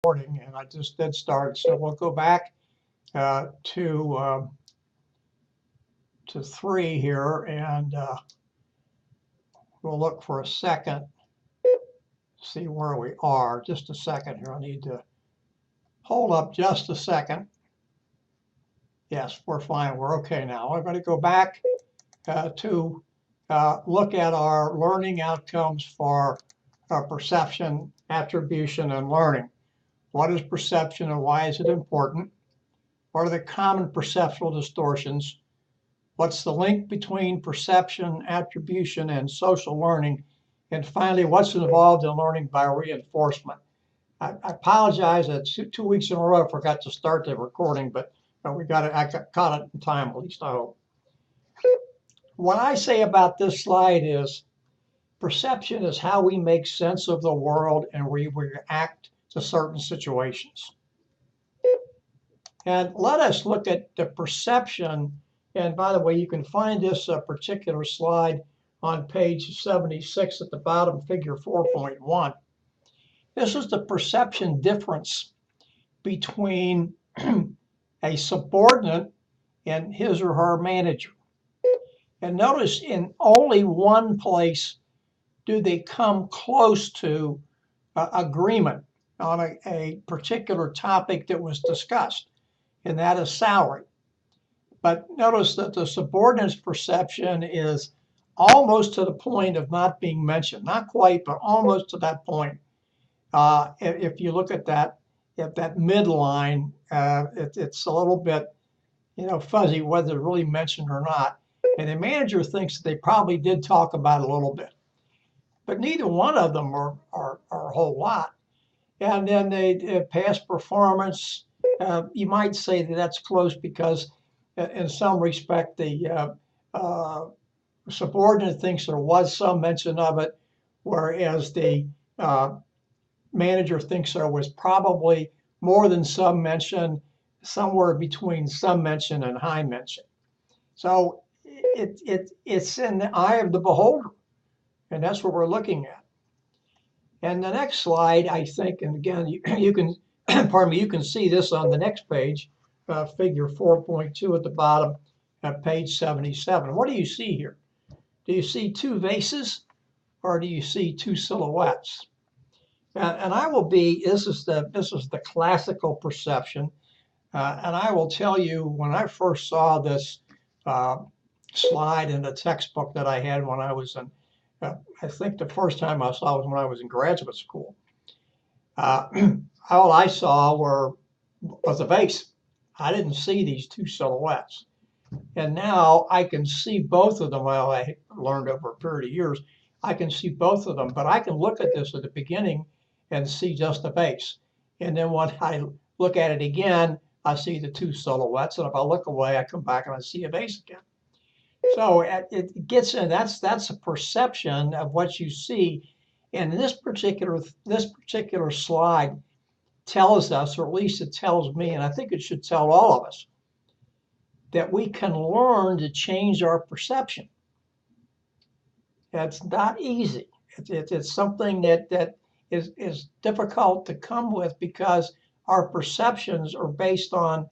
recording, and I just did start. So we'll go back to 3 here, and we'll look for a second, see where we are. Just a second here. I need to hold up just a second. Yes, we're fine. We're okay now. I'm going to go back to look at our learning outcomes for perception, attribution, and learning. What is perception and why is it important? What are the common perceptual distortions? What's the link between perception, attribution, and social learning? And finally, what's involved in learning by reinforcement? I apologize that 2 weeks in a row I forgot to start the recording, but I got caught it in time, at least I hope. What I say about this slide is perception is how we make sense of the world and we react to certain situations. And let us look at the perception. And by the way, you can find this particular slide on page 76 at the bottom, figure 4.1. This is the perception difference between a subordinate and his or her manager. And notice in only one place do they come close to agreement on a particular topic that was discussed, and that is salary. But notice that the subordinate's perception is almost to the point of not being mentioned, not quite, but almost to that point. If you look at that midline, it's a little bit, fuzzy whether it's really mentioned or not. And the manager thinks that they probably did talk about it a little bit, but neither one of them are a whole lot. And then they past performance, you might say that that's close because in some respect the subordinate thinks there was some mention of it, whereas the manager thinks there was probably more than some mention, somewhere between some mention and high mention. So it's in the eye of the beholder, and that's what we're looking at. And the next slide, I think, and again, you can, pardon me, you can see this on the next page, figure 4.2 at the bottom, page 77. What do you see here? Do you see two vases or do you see two silhouettes? And I will be, this is the classical perception. And I will tell you, when I first saw this slide in the textbook that I had when I was in, I think the first time I saw it was when I was in graduate school. All I saw was a vase. I didn't see these two silhouettes. And now I can see both of them. Well, I learned over a period of years, I can see both of them, but I can look at this at the beginning and see just the vase. And then when I look at it again, I see the two silhouettes. And if I look away, I come back and I see a vase again. So it gets in, that's a perception of what you see. And this particular slide tells us, or at least it tells me, and I think it should tell all of us, that we can learn to change our perception. It's not easy. It's something that is difficult to come with because our perceptions are based on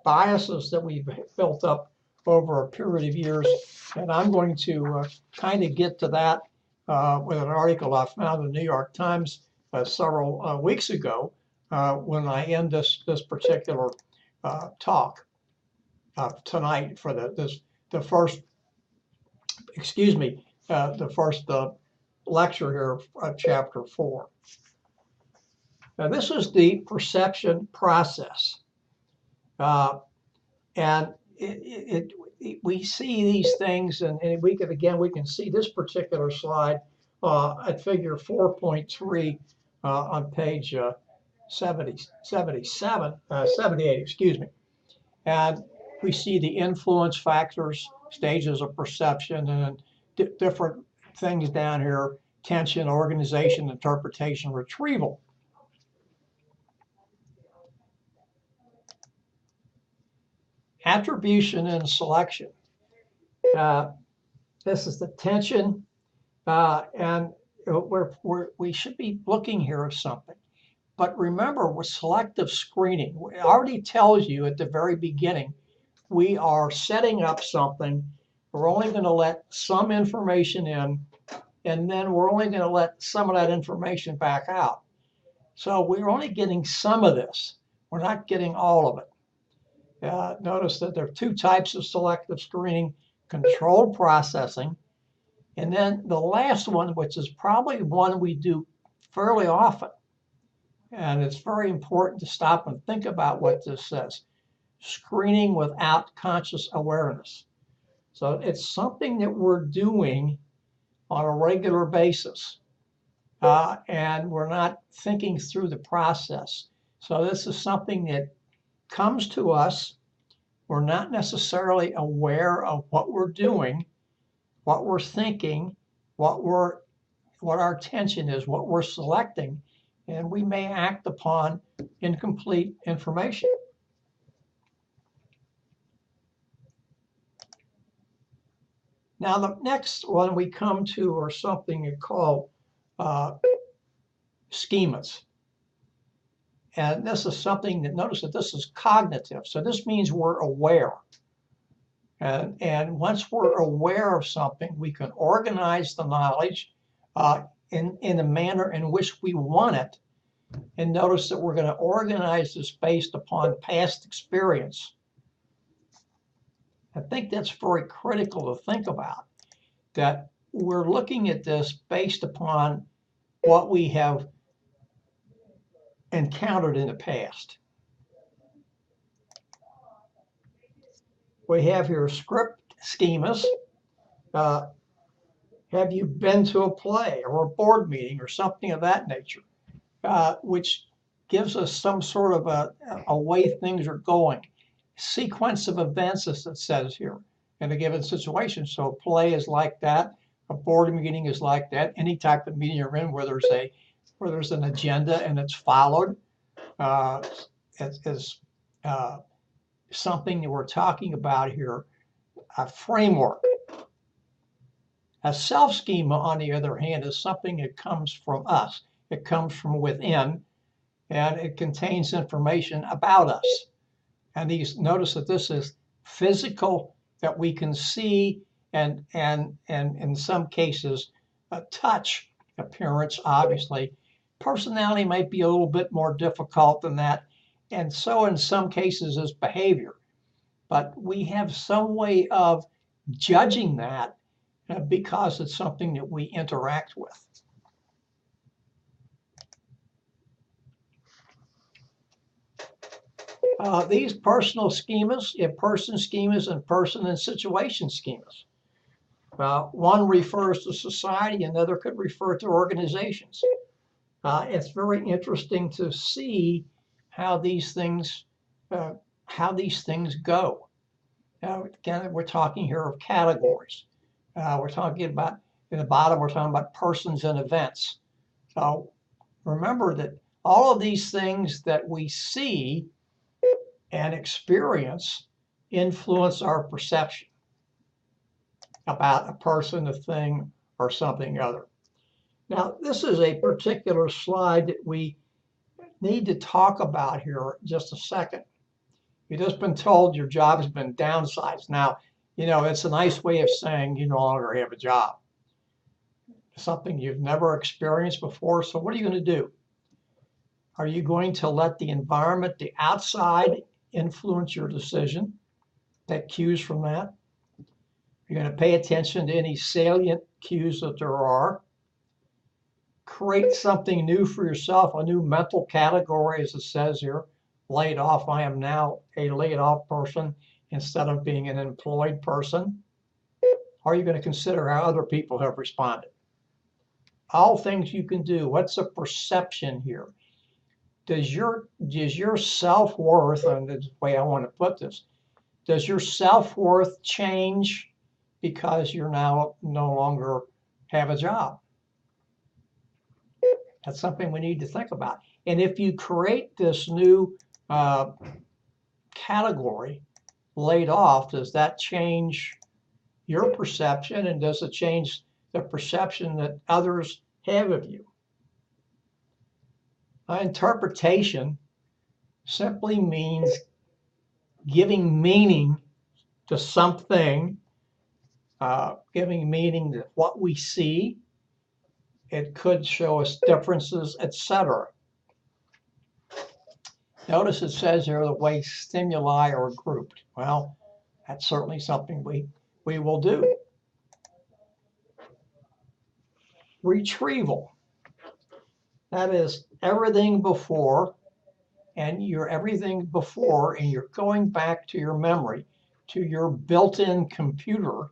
biases that we've built up over a period of years. And I'm going to kind of get to that with an article I found in the New York Times several weeks ago when I end this particular talk tonight for the first lecture here of chapter 4. Now this is the perception process. And we see these things, and we can see this particular slide at figure 4.3 on page 78, excuse me. And we see the influence factors, stages of perception, and different things down here: tension, organization, interpretation, retrieval. Attribution and selection. This is the tension, and we should be looking here at something. But remember, with selective screening, it already tells you at the very beginning, we are setting up something. We're only going to let some information in, and then we're only going to let some of that information back out. So we're only getting some of this. We're not getting all of it. Notice that there are two types of selective screening: controlled processing, and then the last one, which is probably one we do fairly often. And it's very important to stop and think about what this says: screening without conscious awareness. So it's something that we're doing on a regular basis, and we're not thinking through the process. So this is something that comes to us. We're not necessarily aware of what we're doing, what we're thinking, what our attention is, what we're selecting, and we may act upon incomplete information. Now, the next one we come to are something called schemas. And this is something that, notice that this is cognitive. So this means we're aware. And once we're aware of something, we can organize the knowledge in the manner in which we want it. And notice that we're going to organize this based upon past experience. I think that's very critical to think about, that we're looking at this based upon what we have encountered in the past. We have here script schemas. Have you been to a play or a board meeting or something of that nature, which gives us some sort of a way things are going. Sequence of events, as it says here, in a given situation. So a play is like that. A board meeting is like that. Any type of meeting you're in where there's an agenda and it's followed is something that we're talking about here, a framework. A self-schema, on the other hand, is something that comes from us. It comes from within, and it contains information about us. And notice that this is physical, that we can see, and in some cases, a touch, appearance, obviously. Personality might be a little bit more difficult than that, and so in some cases is behavior. But we have some way of judging that because it's something that we interact with. These personal schemas, person schemas, and person and situation schemas. One refers to society, another could refer to organizations. It's very interesting to see how these things go. Again, we're talking here of categories. We're talking about, in the bottom, we're talking about persons and events. So remember that all of these things that we see and experience influence our perception about a person, a thing, or something other. Now, this is a particular slide that we need to talk about here in just a second. You've just been told your job has been downsized. Now, it's a nice way of saying you no longer have a job. Something you've never experienced before. So what are you going to do? Are you going to let the environment, the outside, influence your decision? Take cues from that. You're going to pay attention to any salient cues that there are. Create something new for yourself, a new mental category, as it says here. Laid off. I am now a laid off person instead of being an employed person. Are you going to consider how other people have responded? All things you can do. What's a perception here? Does your self-worth, and the way I want to put this, does your self-worth change because you're now no longer have a job? That's something we need to think about. And if you create this new category, laid off, does that change your perception, and does it change the perception that others have of you? Interpretation simply means giving meaning to something, giving meaning to what we see. It could show us differences, etc. Notice it says here the way stimuli are grouped. Well, that's certainly something we will do. Retrieval. That is everything before, and you're everything before, and you're going back to your memory, to your built-in computer,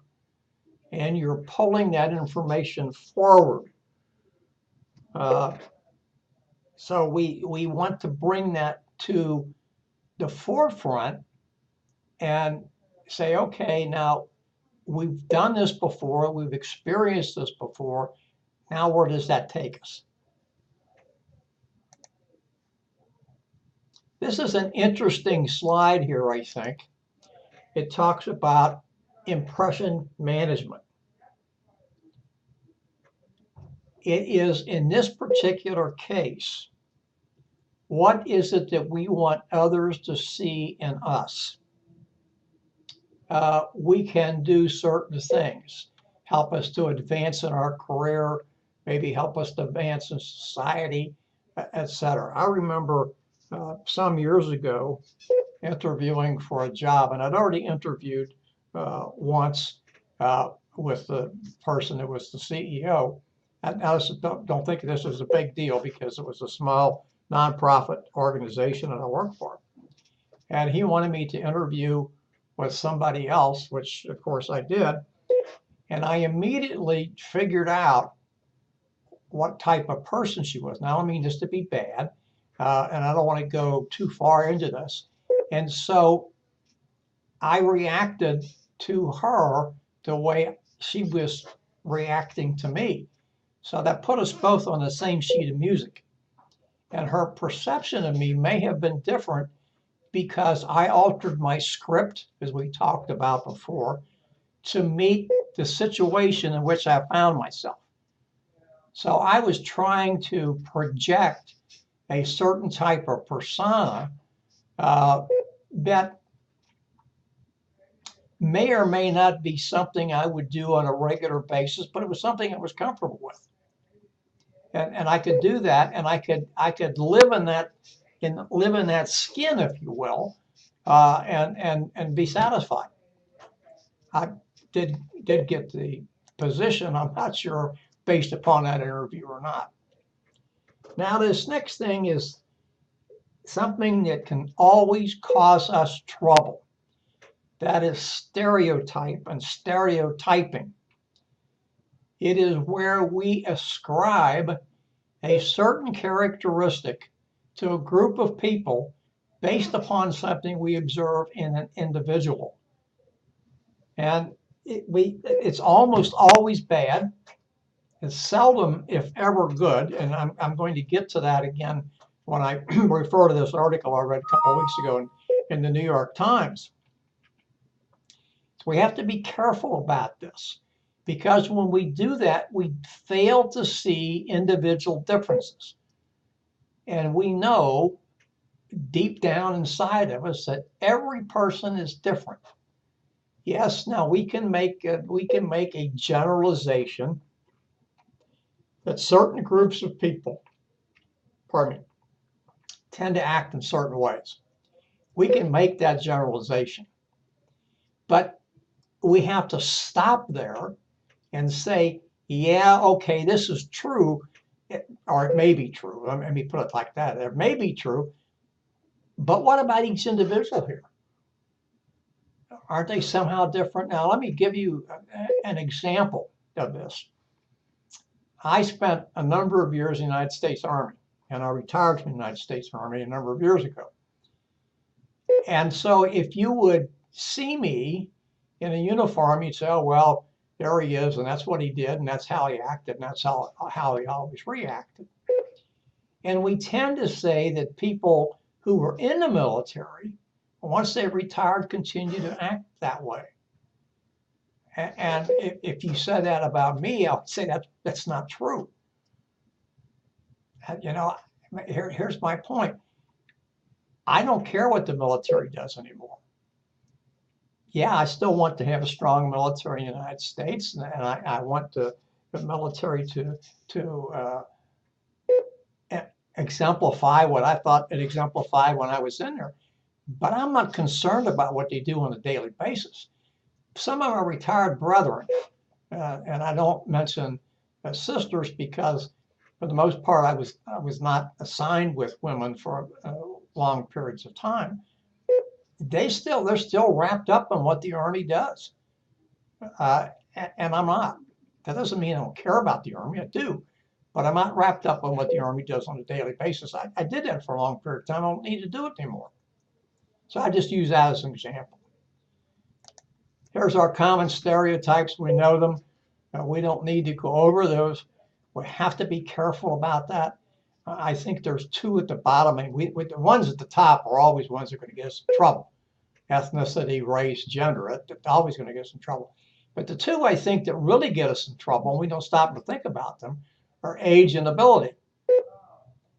and you're pulling that information forward. So we want to bring that to the forefront and say, okay, now we've done this before, we've experienced this before, now where does that take us? This is an interesting slide here, I think. It talks about impression management. It is, in this particular case, what is it that we want others to see in us? We can do certain things, help us to advance in our career, maybe help us to advance in society, etc. I remember some years ago interviewing for a job, and I'd already interviewed once with the person that was the CEO. And I don't think this was a big deal because it was a small nonprofit organization that I worked for. And he wanted me to interview with somebody else, which of course I did. And I immediately figured out what type of person she was. Now, I don't mean this to be bad, and I don't want to go too far into this. And so I reacted to her the way she was reacting to me. So that put us both on the same sheet of music. And her perception of me may have been different because I altered my script, as we talked about before, to meet the situation in which I found myself. So I was trying to project a certain type of persona that may or may not be something I would do on a regular basis, but it was something I was comfortable with. And I could do that, and I could live in that skin, if you will, and be satisfied. I did get the position. I'm not sure based upon that interview or not. Now, this next thing is something that can always cause us trouble. That is stereotype and stereotyping. It is where we ascribe a certain characteristic to a group of people based upon something we observe in an individual. And it's almost always bad. It's seldom, if ever, good. And I'm going to get to that again when I refer to this article I read a couple of weeks ago in the New York Times. So we have to be careful about this, because when we do that, we fail to see individual differences. And we know deep down inside of us that every person is different. Yes, now we can make a generalization that certain groups of people, tend to act in certain ways. We can make that generalization, but we have to stop there and say, yeah, okay, this is true, or it may be true. Let me put it like that. It may be true, but what about each individual here? Aren't they somehow different? Now, let me give you an example of this. I spent a number of years in the United States Army, and I retired from the United States Army a number of years ago. And so if you would see me in a uniform, you'd say, oh, well, there he is, and that's what he did, and that's how he acted, and that's how he always reacted. And we tend to say that people who were in the military, once they retired, continue to act that way. And if you said that about me, I would say that's not true. You know, here's my point. I don't care what the military does anymore. Yeah, I still want to have a strong military in the United States, and I want the military to exemplify what I thought it exemplified when I was in there. But I'm not concerned about what they do on a daily basis. Some of our retired brethren, and I don't mention sisters because for the most part I was not assigned with women for long periods of time. They're still wrapped up in what the Army does, and I'm not. That doesn't mean I don't care about the Army. I do, but I'm not wrapped up in what the Army does on a daily basis. I did that for a long period of time. I don't need to do it anymore. So I just use that as an example. Here's our common stereotypes. We know them. We don't need to go over those. We have to be careful about that. I think there's two at the bottom, and the ones at the top are always ones that are going to get us in trouble. Ethnicity, race, gender, it's always going to get us in trouble. But the two I think that really get us in trouble, and we don't stop to think about them, are age and ability.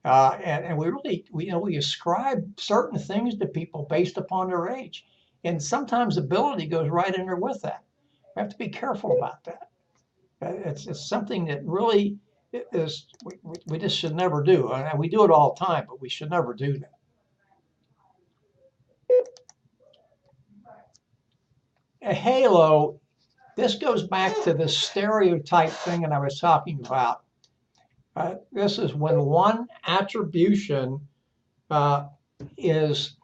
And we ascribe certain things to people based upon their age. And sometimes ability goes right in there with that. We have to be careful about that. It's something that really is, we just should never do. And we do it all the time, but we should never do that. A halo, this goes back to the stereotype thing that I was talking about. This is when one attribution is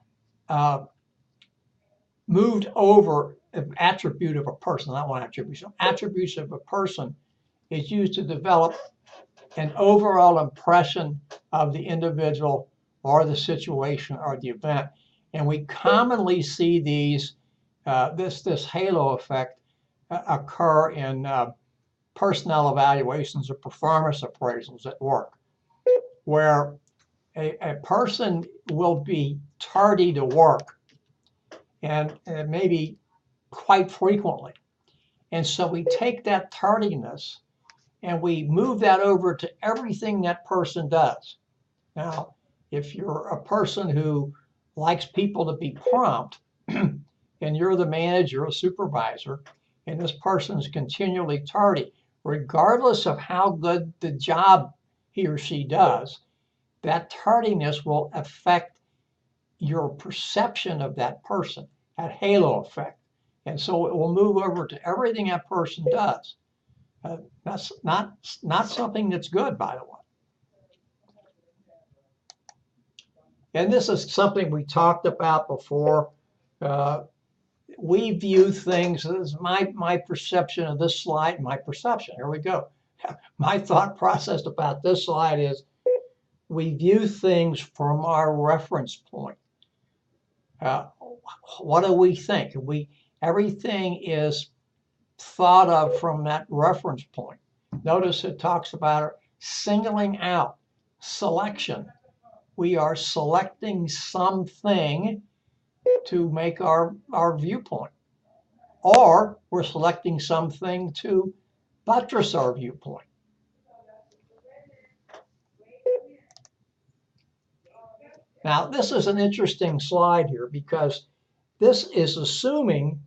moved over, an attribute of a person, not one attribution, attributes of a person is used to develop an overall impression of the individual or the situation or the event. And we commonly see these, this halo effect occur in personnel evaluations or performance appraisals at work, where a person will be tardy to work and maybe quite frequently. And so we take that tardiness and we move that over to everything that person does. Now, if you're a person who likes people to be prompt and you're the manager or supervisor, and this person is continually tardy, regardless of how good the job he or she does, that tardiness will affect your perception of that person, that halo effect. And so it will move over to everything that person does. That's not something that's good, by the way. And this is something we talked about before. We view things, this is my perception of this slide, my perception, here we go. My thought process about this slide is we view things from our reference point. What do we think? Everything is thought of from that reference point. Notice it talks about singling out, selection. We are selecting something to make our viewpoint, or we're selecting something to buttress our viewpoint. Now, this is an interesting slide here because this is assuming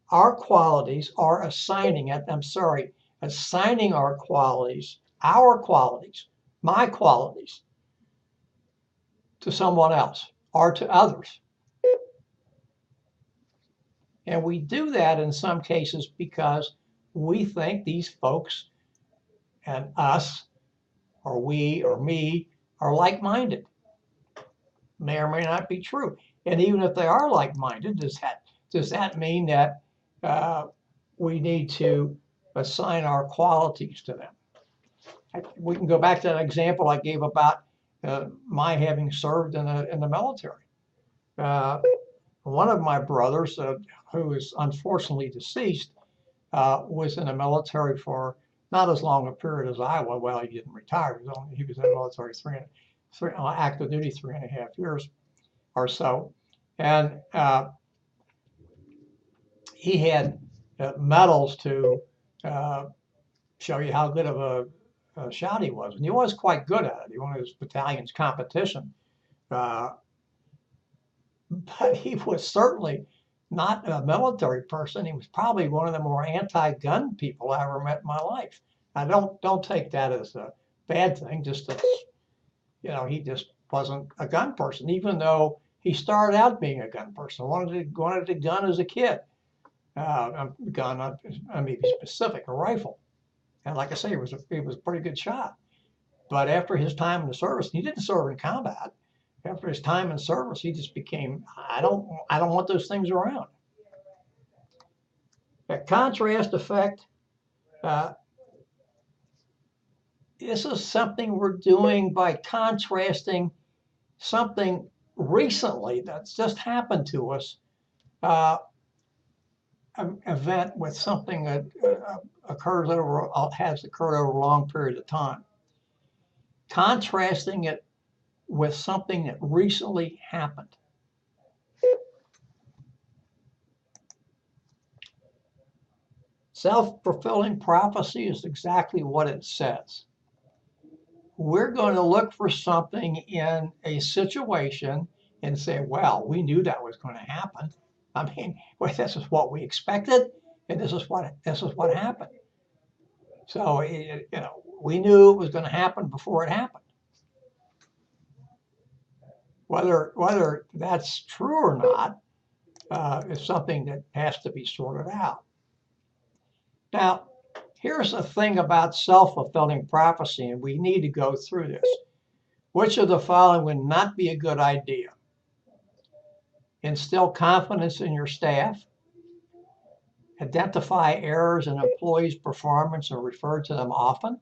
our qualities are assigning our qualities, my qualities, to someone else or to others. And we do that in some cases because we think these folks and us, or we or me, are like-minded. May or may not be true. And even if they are like-minded, does that mean that we need to assign our qualities to them? We can go back to that example I gave about my having served in the military. One of my brothers, who is unfortunately deceased, was in the military for not as long a period as I was. Well, he didn't retire. He was in the military active duty 3.5 years or so. And he had medals to show you how good of shout he was. And he was quite good at it. He won his battalion's competition. But he was certainly not a military person. He was probably one of the more anti-gun people I ever met in my life. I don't take that as a bad thing. Just that, he just wasn't a gun person, even though he started out being a gun person. Wanted a gun as a kid. A gun, I mean, be specific, a rifle. And like I say, he was a pretty good shot. But after his time in the service, he didn't serve in combat. After his time in service, he just became, I don't want those things around. A contrast effect, this is something we're doing by contrasting something recently that's just happened to us, an event with something that has occurred over a long period of time. Contrasting it with something that recently happened. Self-fulfilling prophecy is exactly what it says. We're going to look for something in a situation and say, well, we knew that was going to happen. I mean, well, this is what we expected, and this is what happened. So, we knew it was going to happen before it happened. Whether that's true or not is something that has to be sorted out. Now, here's the thing about self-fulfilling prophecy, and we need to go through this. Which of the following would not be a good idea? Instill confidence in your staff. Identify errors in employees' performance and refer to them often.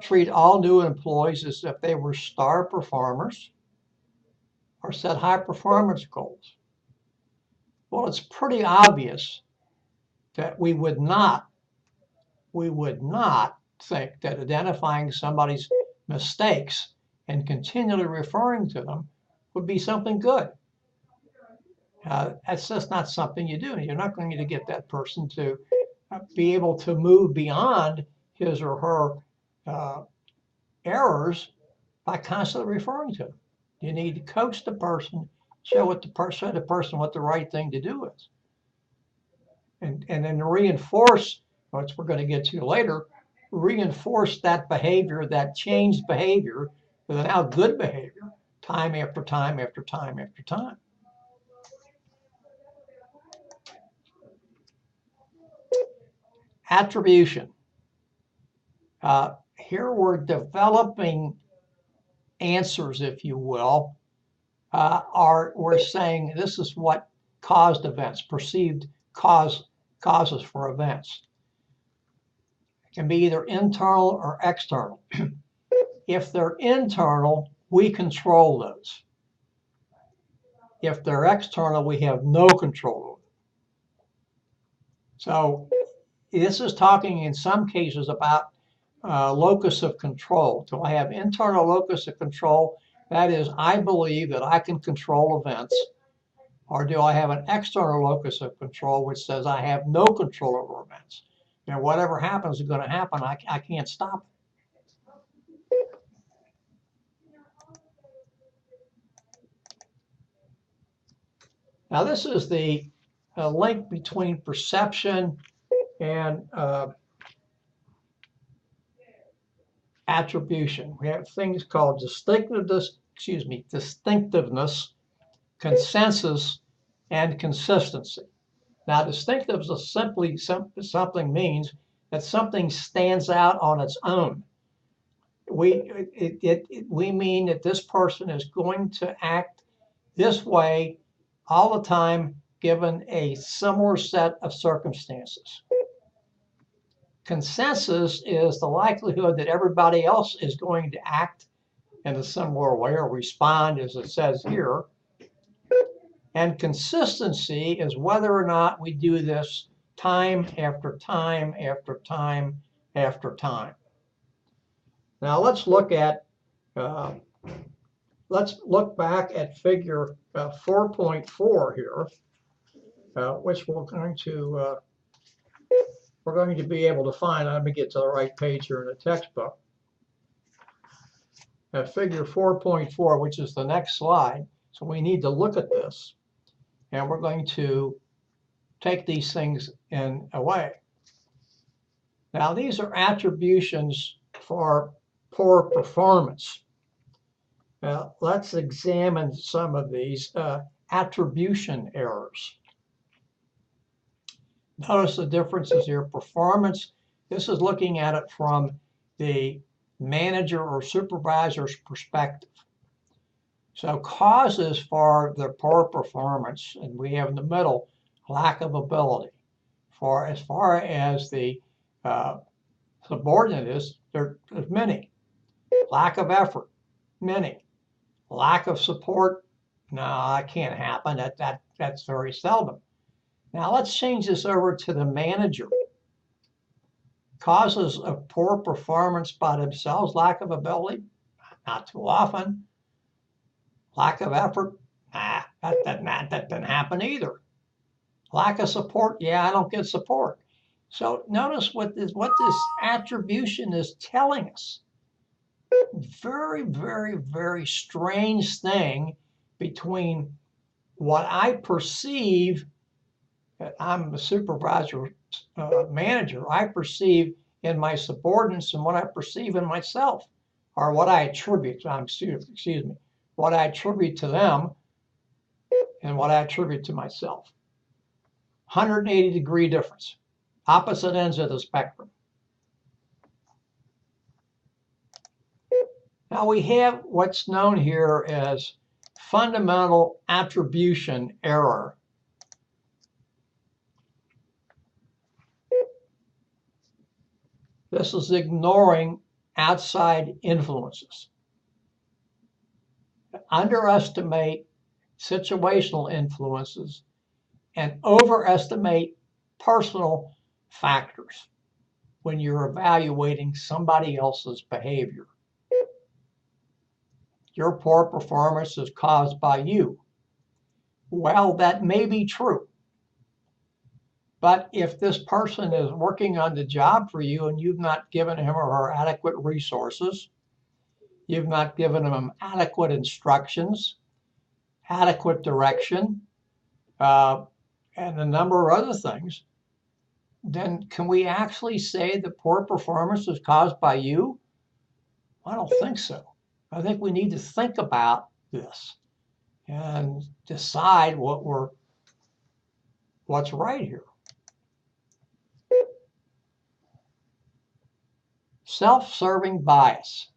Treat all new employees as if they were star performers. Or set high performance goals. Well, it's pretty obvious that we would not think that identifying somebody's mistakes and continually referring to them would be something good. That's just not something you do. You're not going to get that person to be able to move beyond his or her errors by constantly referring to them. You need to coach the person, show the person what the right thing to do is. And then reinforce, which we're going to get to later, reinforce that behavior, that changed behavior, with a now good behavior, time after time after time after time. Attribution. Here we're developing answers, if you will. We're saying this is what caused events, perceived causes for events. It can be either internal or external. If they're internal, we control those. If they're external, we have no control over them. So this is talking in some cases about locus of control. Do I have internal locus of control? That is, I believe that I can control events. Or do I have an external locus of control which says I have no control over events? And whatever happens is going to happen. I can't stop it. Now this is the link between perception and attribution. We have things called distinctiveness, consensus, and consistency. Now, distinctiveness is simply something means that something stands out on its own. We mean that this person is going to act this way all the time given a similar set of circumstances. Consensus is the likelihood that everybody else is going to act in a similar way or respond as it says here. And consistency is whether or not we do this time after time after time after time. Now let's look back at figure 4.4 here, which we're going to we're going to be able to find, let me get to the right page here in the textbook, at figure 4.4, which is the next slide. So we need to look at this, and we're going to take these things in away. Now, these are attributions for poor performance. Now, let's examine some of these attribution errors. Notice the differences here. Performance, this is looking at it from the manager or supervisor's perspective. So causes for the poor performance, and we have in the middle, lack of ability. For as far as the subordinate is, there's many. Lack of effort, many. Lack of support, no, that can't happen. That's very seldom. Now let's change this over to the manager. Causes of poor performance by themselves, lack of ability, not too often. Lack of effort, that doesn't happen either. Lack of support, yeah, I don't get support. So notice what this attribution is telling us. Very, very, very strange thing between what I perceive, I'm a supervisor, manager, I perceive in my subordinates and what I perceive in myself, or what I attribute, what I attribute to them and what I attribute to myself. 180-degree difference, opposite ends of the spectrum. Now we have what's known here as fundamental attribution error. This is ignoring outside influences. Underestimate situational influences and overestimate personal factors when you're evaluating somebody else's behavior. Your poor performance is caused by you. Well, that may be true. But if this person is working on the job for you and you've not given him or her adequate resources, you've not given them adequate instructions, adequate direction, and a number of other things, then can we actually say that poor performance is caused by you? I don't think so. I think we need to think about this and decide what's right here. Self-serving bias.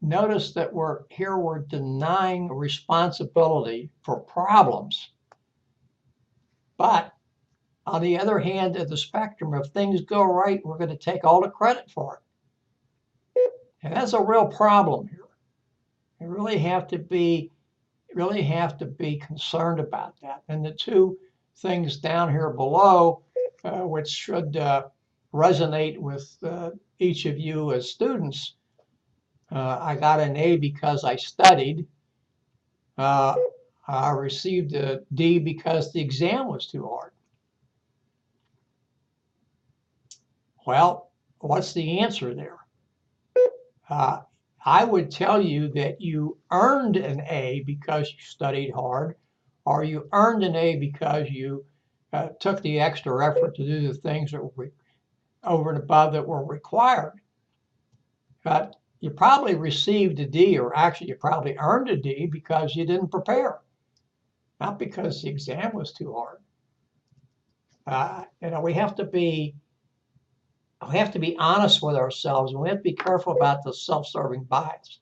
Notice that we're denying responsibility for problems. But on the other hand of the spectrum, if things go right, we're going to take all the credit for it. And that's a real problem here. You really have to be concerned about that. And the two things down here below, which should resonate with each of you as students. I got an A because I studied. I received a D because the exam was too hard. Well, what's the answer there? I would tell you that you earned an A because you studied hard, or you earned an A because you took the extra effort to do the things that were over and above that were required. But you probably received a D, or actually you probably earned a D because you didn't prepare, not because the exam was too hard. We have to be honest with ourselves, and we have to be careful about the self-serving bias.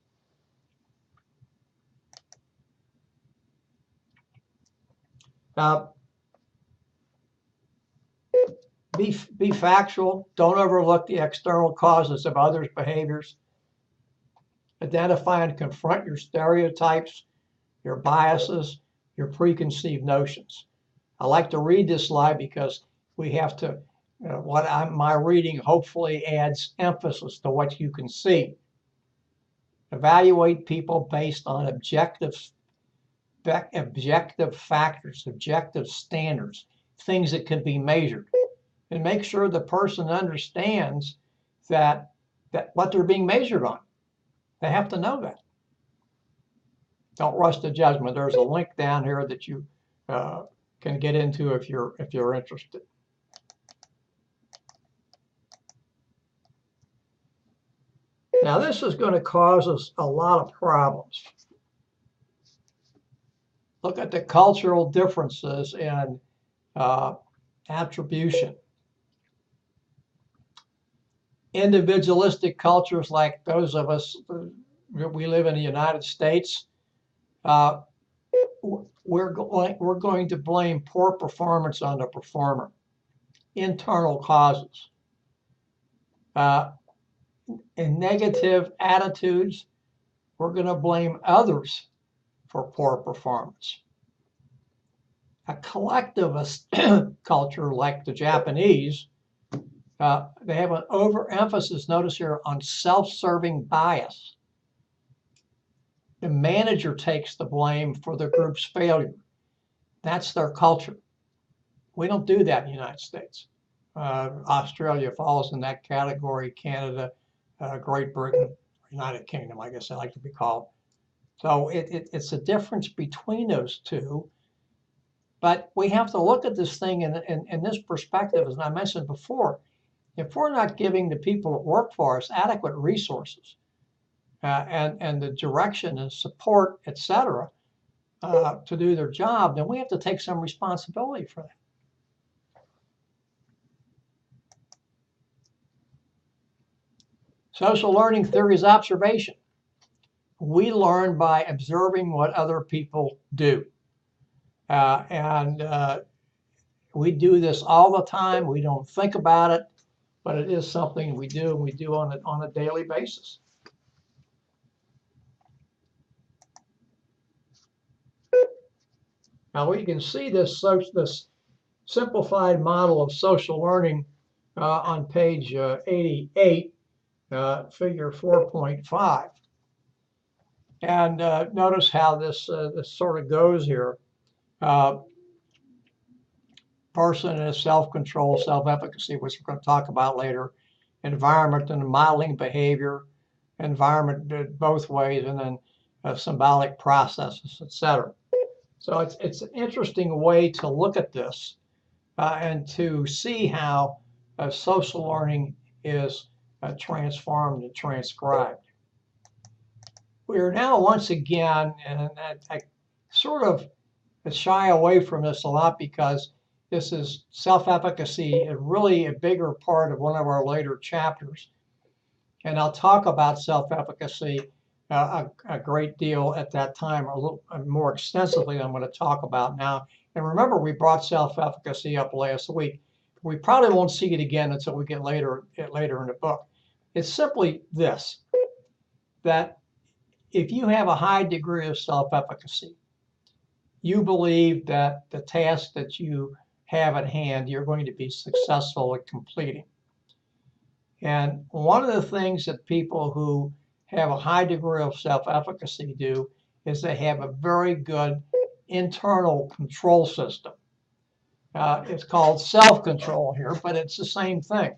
Be factual. Don't overlook the external causes of others' behaviors. Identify and confront your stereotypes, your biases, your preconceived notions. I like to read this slide because we have to, my reading hopefully adds emphasis to what you can see. Evaluate people based on objective factors, objective standards, things that can be measured. and make sure the person understands that what they're being measured on. They have to know that. Don't rush to judgment. There's a link down here that you can get into if you're interested. Now this is going to cause us a lot of problems. Look at the cultural differences in attribution. Individualistic cultures like those of us, we live in the United States, we're going to blame poor performance on the performer. Internal causes. In negative attitudes, we're going to blame others for poor performance. A collectivist culture like the Japanese, they have an overemphasis, notice here, on self-serving bias. The manager takes the blame for the group's failure. That's their culture. We don't do that in the United States. Australia falls in that category, Canada, Great Britain, United Kingdom, I guess I like to be called. So it's a difference between those two. But we have to look at this thing in this perspective, as I mentioned before. If we're not giving the people that work for us adequate resources and the direction and support, etc., to do their job, then we have to take some responsibility for that. Social learning theory is observation. We learn by observing what other people do. We do this all the time. We don't think about it, but it is something we do, and we do on a daily basis. Now we can see this simplified model of social learning on page 88. Figure 4.5, and notice how this sort of goes here. Person is self-control, self-efficacy, which we're going to talk about later. Environment and modeling behavior. Environment both ways, and then symbolic processes, etc. So it's an interesting way to look at this and to see how social learning is transformed and transcribed. We are now once again, and I sort of shy away from this a lot because this is self-efficacy, is really a bigger part of one of our later chapters. And I'll talk about self-efficacy a great deal at that time, a little more extensively than I'm going to talk about now. And remember, we brought self-efficacy up last week. We probably won't see it again until we get later in the book. It's simply this, that if you have a high degree of self-efficacy, you believe that the task that you have at hand, you're going to be successful at completing. And one of the things that people who have a high degree of self-efficacy do is they have a very good internal control system. It's called self-control here, but it's the same thing.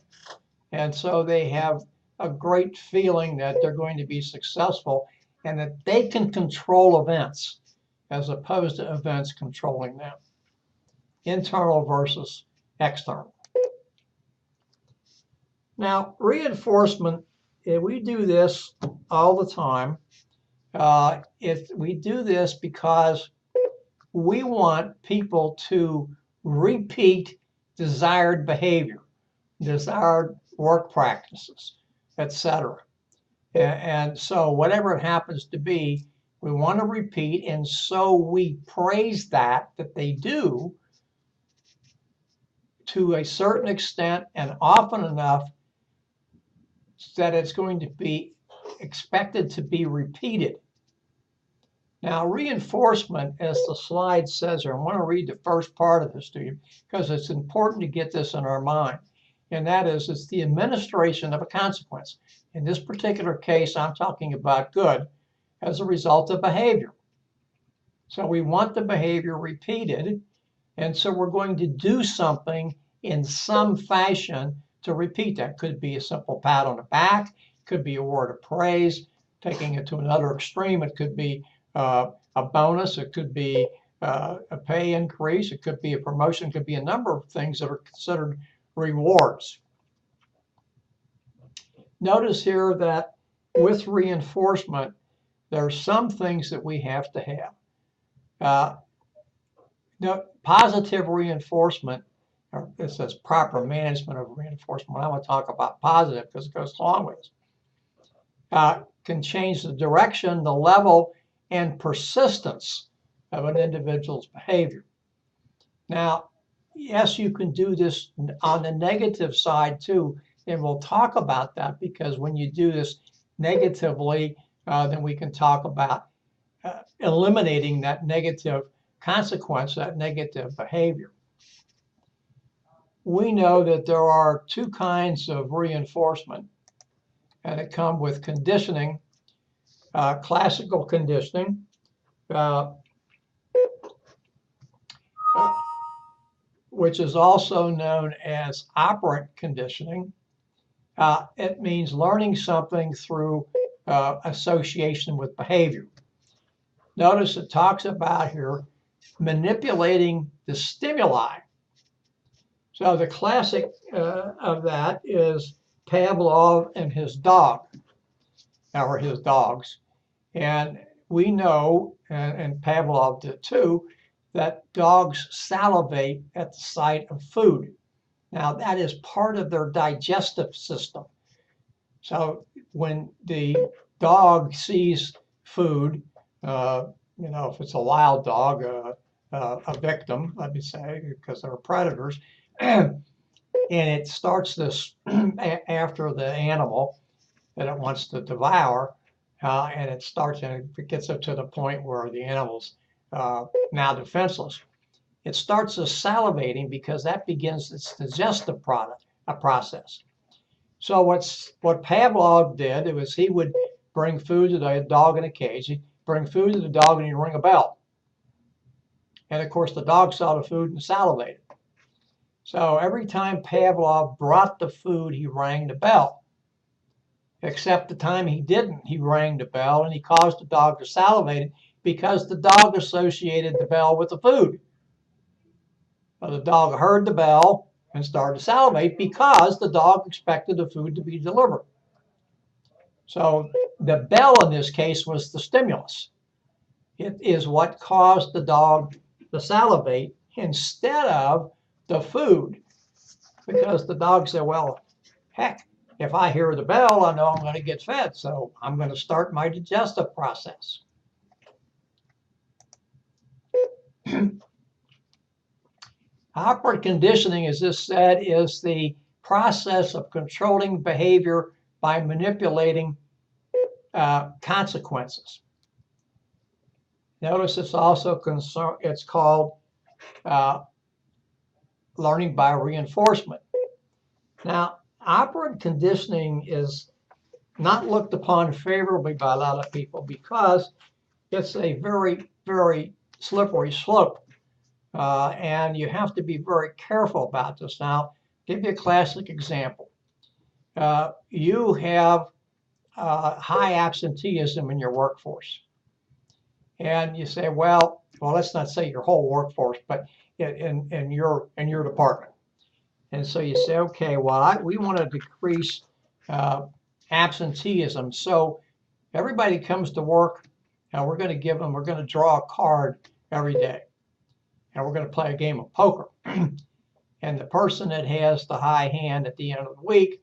And so they have a great feeling that they're going to be successful and that they can control events as opposed to events controlling them. Internal versus external. Now, reinforcement, we do this all the time. We do this because we want people to repeat desired behavior, desired work practices, etc. And so whatever it happens to be, we want to repeat, and so we praise that they do to a certain extent and often enough that it's going to be expected to be repeated. Now, reinforcement, as the slide says here, I want to read the first part of this to you because it's important to get this in our mind. And that is, it's the administration of a consequence. In this particular case, I'm talking about good as a result of behavior. So we want the behavior repeated. And so we're going to do something in some fashion to repeat that. Could be a simple pat on the back, could be a word of praise. Taking it to another extreme, it could be a bonus, it could be a pay increase, it could be a promotion, it could be a number of things that are considered rewards. Notice here that with reinforcement, there are some things that we have to have. Positive reinforcement, or it says proper management of reinforcement. I want to talk about positive because it goes along with it. Can change the direction, the level, and persistence of an individual's behavior. Now, yes, you can do this on the negative side too, and we'll talk about that because when you do this negatively, then we can talk about eliminating that negative consequence, that negative behavior. We know that there are two kinds of reinforcement, and it comes with conditioning, classical conditioning, which is also known as operant conditioning. It means learning something through association with behavior. Notice it talks about here manipulating the stimuli. So the classic of that is Pavlov and his dog, or his dogs. And we know, and Pavlov did too, that dogs salivate at the sight of food. Now that is part of their digestive system. So when the dog sees food, if it's a wild dog, a victim, let me say, because they're predators, and it starts this after the animal that it wants to devour, and it gets up to the point where the animal's now defenseless. It starts salivating because that begins its digestive process. So what Pavlov did was he would bring food to the dog in a cage. He'd bring food to the dog and he'd ring a bell. And of course the dog saw the food and salivated. So every time Pavlov brought the food, he rang the bell. Except the time he didn't, he rang the bell and he caused the dog to salivate because the dog associated the bell with the food. So the dog heard the bell and started to salivate because the dog expected the food to be delivered. So the bell in this case was the stimulus. It is what caused the dog to salivate instead of the food, because the dog said, well, heck, if I hear the bell, I know I'm going to get fed, so I'm going to start my digestive process. Operant conditioning, as this said, is the process of controlling behavior by manipulating consequences. Notice it's also it's called learning by reinforcement. Now, operant conditioning is not looked upon favorably by a lot of people because it's a very, very slippery slope. And you have to be very careful about this. Now, I'll give you a classic example. You have high absenteeism in your workforce. And you say, well, let's not say your whole workforce, but in your department. And so you say, okay, well, we want to decrease absenteeism. So everybody comes to work, and we're going to draw a card every day. And we're going to play a game of poker. And the person that has the high hand at the end of the week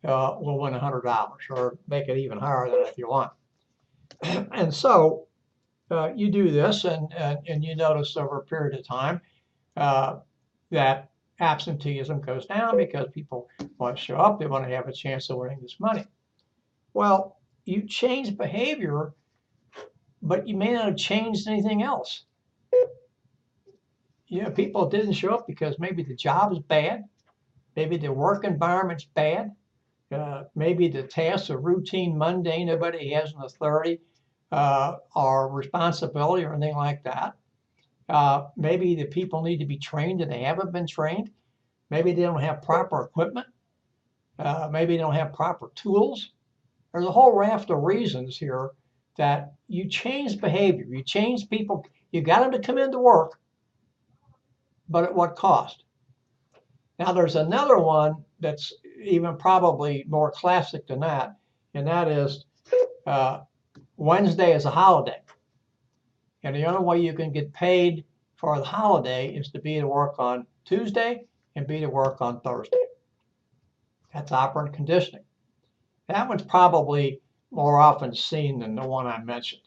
will win $100, or make it even higher than if you want. And so you do this, and you notice over a period of time that absenteeism goes down because people want to show up. They want to have a chance of winning this money. Well, you change behavior, but you may not have changed anything else. People didn't show up because maybe the job is bad, maybe the work environment's bad, maybe the tasks are routine, mundane, nobody has an authority or responsibility or anything like that. Maybe the people need to be trained and they haven't been trained. Maybe they don't have proper equipment. Maybe they don't have proper tools. There's a whole raft of reasons here that you change behavior. You change people. You got them to come into work, but at what cost? Now, there's another one that's even probably more classic than that, and that is Wednesday is a holiday. And the only way you can get paid for the holiday is to be to work on Tuesday and be to work on Thursday. That's operant conditioning. That one's probably more often seen than the one I mentioned.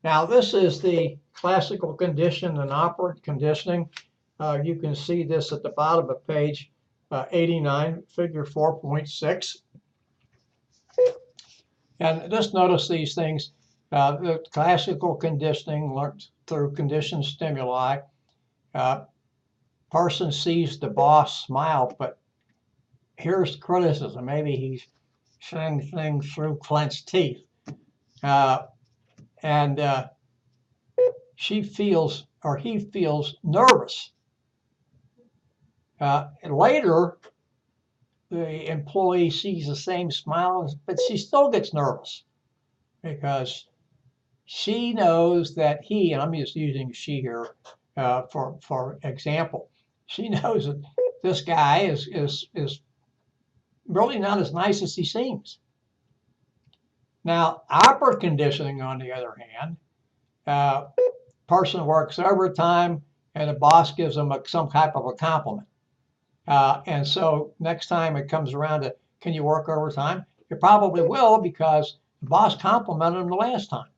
Now, this is the classical condition and operant conditioning. You can see this at the bottom of page 89, figure 4.6. And just notice these things. The classical conditioning learned through conditioned stimuli. Person sees the boss smile, but here's criticism. Maybe he's saying things through clenched teeth. And she feels, or he feels, nervous. Later, the employee sees the same smile, but she still gets nervous because she knows that he, and I'm just using she here for example, she knows that this guy is really not as nice as he seems. Now, operant conditioning, on the other hand, person works overtime and the boss gives them some type of a compliment. And so next time it comes around to, can you work overtime? You probably will, because the boss complimented him the last time.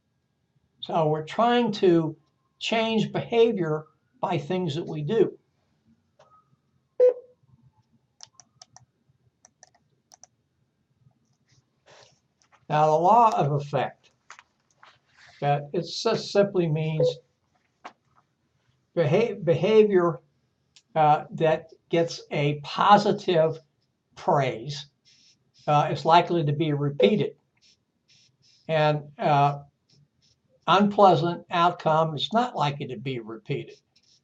So we're trying to change behavior by things that we do. Now, the law of effect, that it just simply means behavior that gets a positive praise is likely to be repeated. And unpleasant outcome is not likely to be repeated.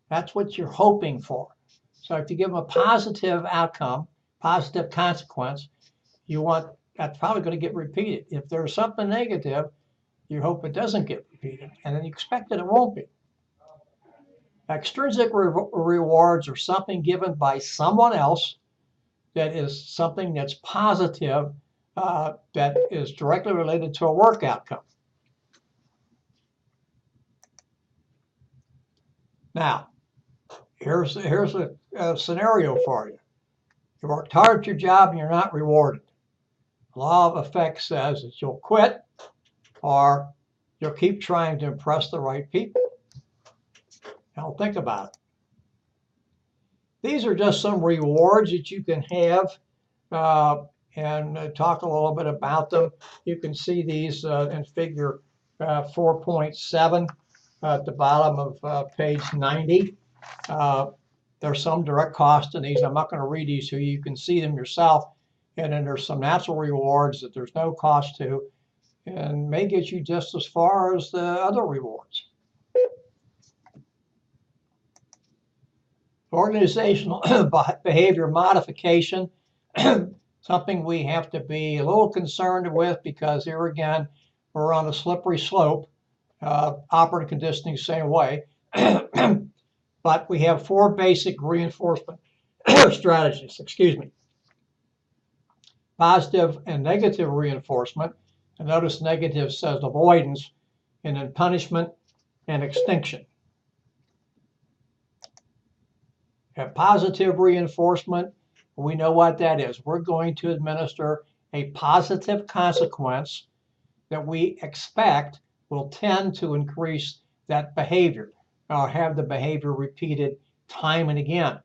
That's what you're hoping for. So if you give them a positive outcome, positive consequence, you want that's probably going to get repeated. If there's something negative, you hope it doesn't get repeated, and then you expect that it won't be. Extrinsic rewards are something given by someone else that is something that's positive, that is directly related to a work outcome. Now, here's a scenario for you. You worked hard at your job and you're not rewarded. The law of effect says that you'll quit or you'll keep trying to impress the right people. Now, think about it. These are just some rewards that you can have, and talk a little bit about them. You can see these in figure 4.7 at the bottom of page 90. There's some direct cost in these. I'm not going to read these to you. You can see them yourself. And then there's some natural rewards that there's no cost to, and may get you just as far as the other rewards. Organizational behavior modification, something we have to be a little concerned with, because here again, we're on a slippery slope. Operant conditioning, same way. But we have 4 basic reinforcement strategies, excuse me. Positive and negative reinforcement. And notice negative says avoidance, and then punishment and extinction. A positive reinforcement, we know what that is. We're going to administer a positive consequence that we expect will tend to increase that behavior, or have the behavior repeated time and again,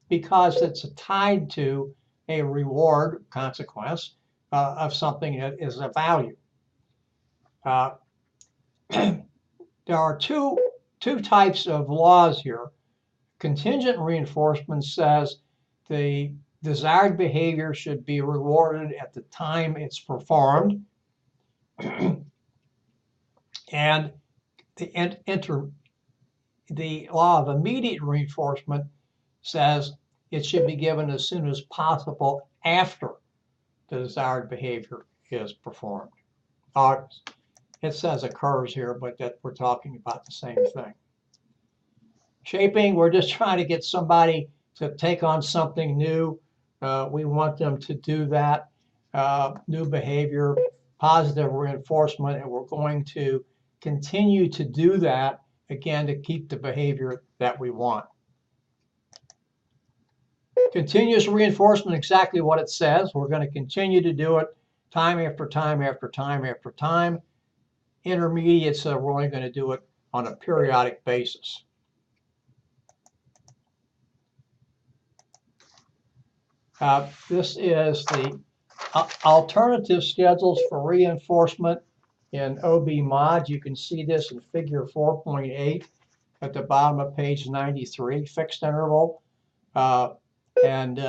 because it's tied to a reward consequence of something that is of value. There are two types of laws here. Contingent reinforcement says the desired behavior should be rewarded at the time it's performed. And the law of immediate reinforcement says it should be given as soon as possible after the desired behavior is performed. It says occurs here, but that we're talking about the same thing. Shaping, we're just trying to get somebody to take on something new. We want them to do that new behavior, positive reinforcement, and we're going to continue to do that, again, to keep the behavior that we want. Continuous reinforcement, exactly what it says. We're going to continue to do it time after time after time after time. Intermediate, so we're only going to do it on a periodic basis. This is the alternative schedules for reinforcement in OB mod. You can see this in figure 4.8 at the bottom of page 93, fixed interval and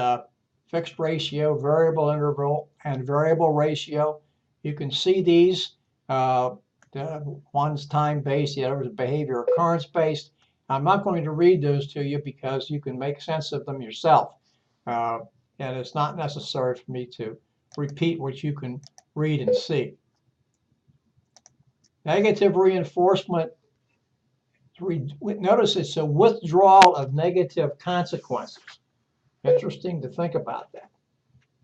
fixed ratio, variable interval, and variable ratio. You can see these. The one's time-based, the other is behavior occurrence-based. I'm not going to read those to you because you can make sense of them yourself. And it's not necessary for me to repeat what you can read and see. Negative reinforcement, notice it's a withdrawal of negative consequences. Interesting to think about that.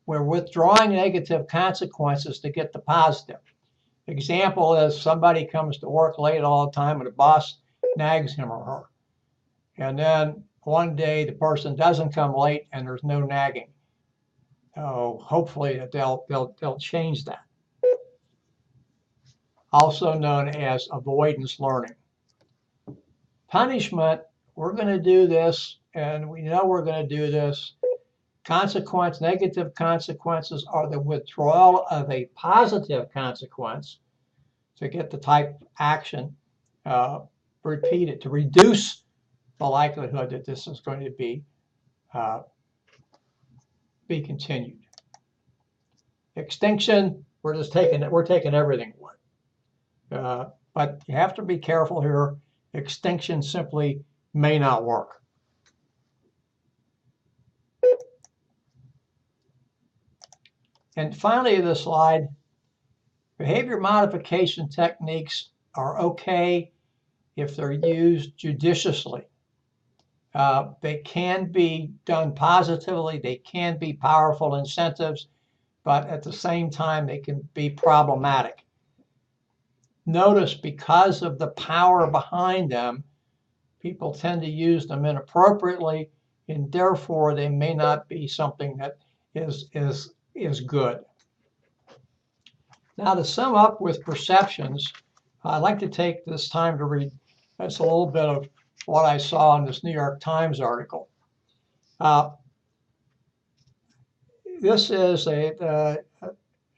We're withdrawing negative consequences to get the positive. Example is somebody comes to work late all the time and the boss nags him or her. And then one day the person doesn't come late and there's no nagging. Hopefully that they'll change that. Also known as avoidance learning. Punishment, we're going to do this, and we know we're going to do this. Negative consequences are the withdrawal of a positive consequence to get the type action repeated, to reduce the likelihood that this is going to be continued. Extinction, we're taking everything away. But you have to be careful here. Extinction simply may not work. And finally, this slide, behavior modification techniques are okay if they're used judiciously. They can be done positively. They can be powerful incentives, but at the same time, they can be problematic. Notice, because of the power behind them, people tend to use them inappropriately, and therefore they may not be something that is good. Now, to sum up with perceptions, I'd like to take this time to read just a little bit of what I saw in this New York Times article. This is an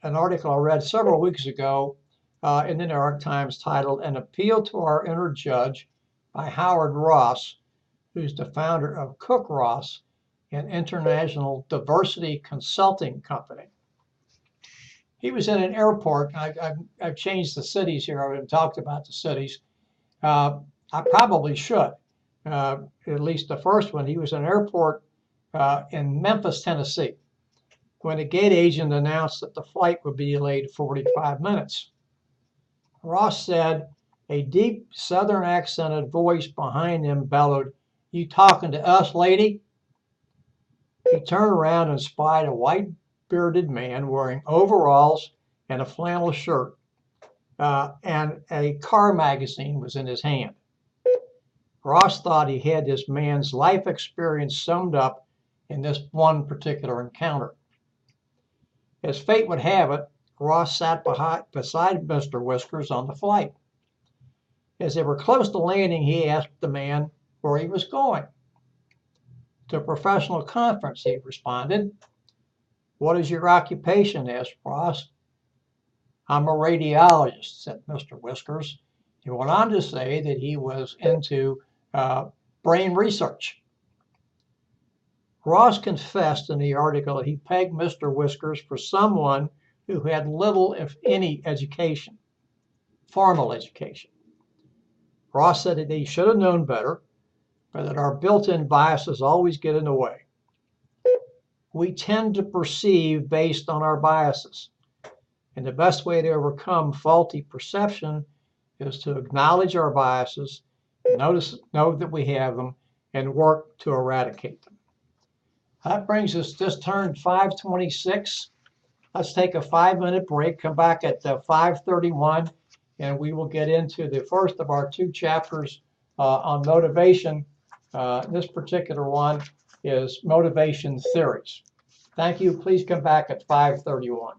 article I read several weeks ago in the New York Times titled "An Appeal to Our Inner Judge" by Howard Ross, who's the founder of Cook Ross, an international diversity consulting company. He was in an airport. I've changed the cities here. I haven't talked about the cities. I probably should, at least the first one. He was in an airport in Memphis, Tennessee, when the gate agent announced that the flight would be delayed 45 minutes. Ross said, a deep Southern accented voice behind him bellowed, "You talking to us, lady?" He turned around and spied a white-bearded man wearing overalls and a flannel shirt, and a car magazine was in his hand. Ross thought he had this man's life experience summed up in this one particular encounter. As fate would have it, Ross sat beside Mr. Whiskers on the flight. As they were close to landing, he asked the man where he was going. "To a professional conference," he responded. "What is your occupation?" asked Ross. "I'm a radiologist," said Mr. Whiskers. He went on to say that he was into brain research. Ross confessed in the article that he pegged Mr. Whiskers for someone who had little, if any, education, formal education. Ross said that he should have known better, or that our built-in biases always get in the way. We tend to perceive based on our biases. And the best way to overcome faulty perception is to acknowledge our biases, know that we have them, and work to eradicate them. That brings us, just turned 5:26. Let's take a 5-minute break, come back at 5:31, and we will get into the first of our 2 chapters on motivation. This particular one is motivation theories. Thank you. Please come back at 5:31.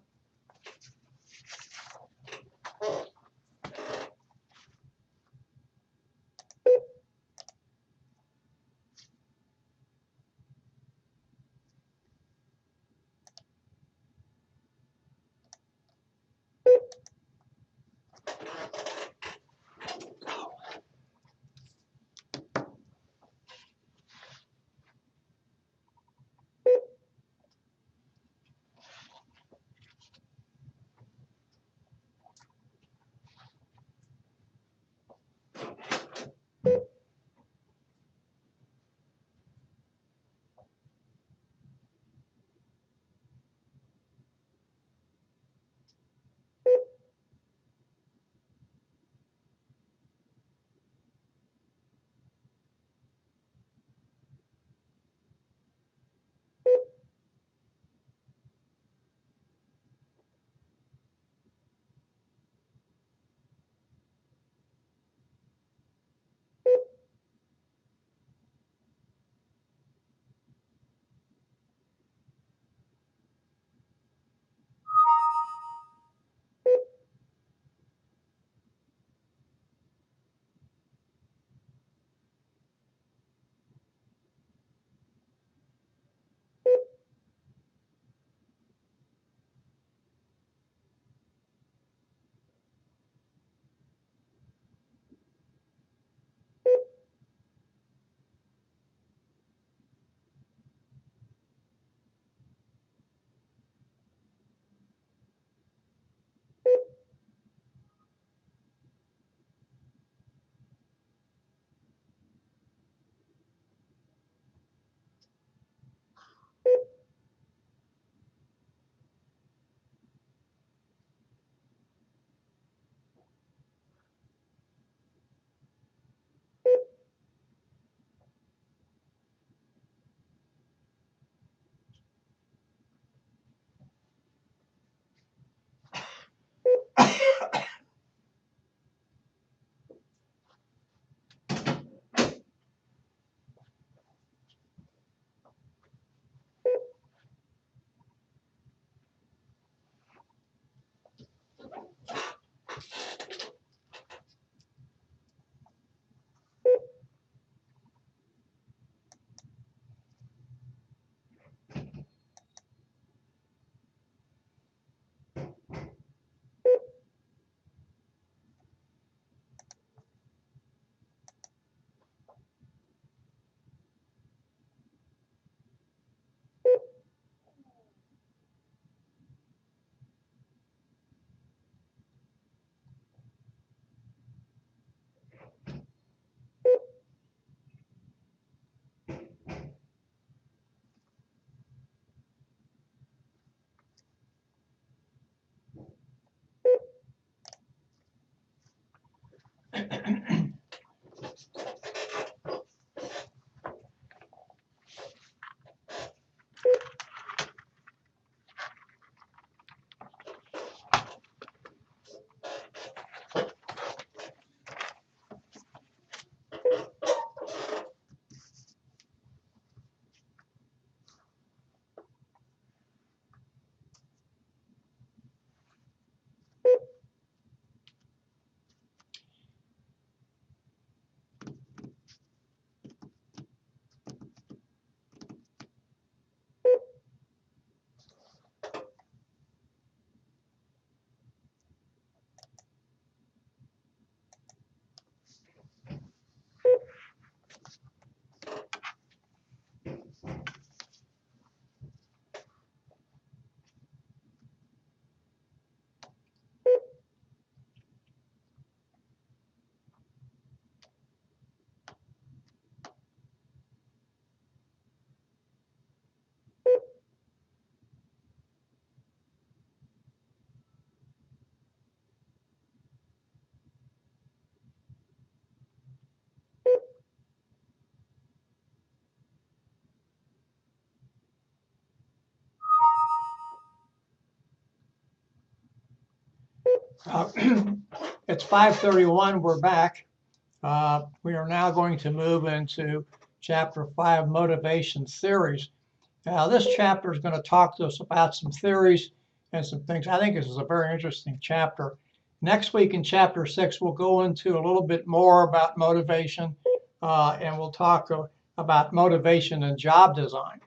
It's 5:31. We're back. We are now going to move into Chapter 5, Motivation Theories. Now, this chapter is going to talk to us about some theories and some things. I think this is a very interesting chapter. Next week in Chapter 6, we'll go into a little bit more about motivation, and we'll talk about motivation and job design.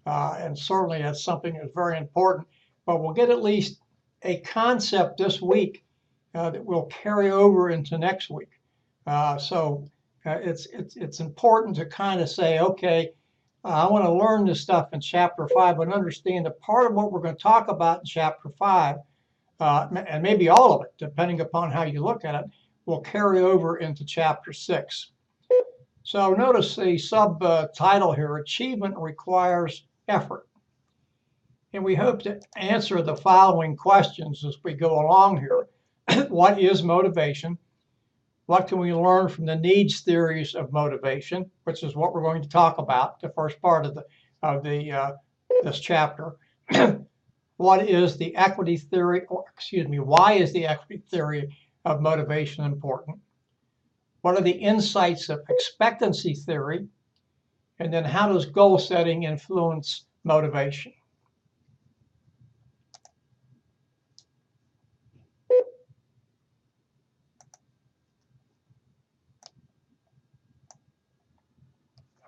And certainly that's something that's very important. But we'll get at least a concept this week that will carry over into next week. So it's important to kind of say, okay, I want to learn this stuff in Chapter 5 and understand that part of what we're going to talk about in Chapter 5, and maybe all of it, depending upon how you look at it, will carry over into Chapter 6. So notice the subtitle here, Achievement Requires Effort. And we hope to answer the following questions as we go along here. What is motivation? What can we learn from the needs theories of motivation, which is what we're going to talk about, the first part of this chapter. What is the equity theory, or excuse me, why is the equity theory of motivation important? What are the insights of expectancy theory? And then how does goal setting influence motivation?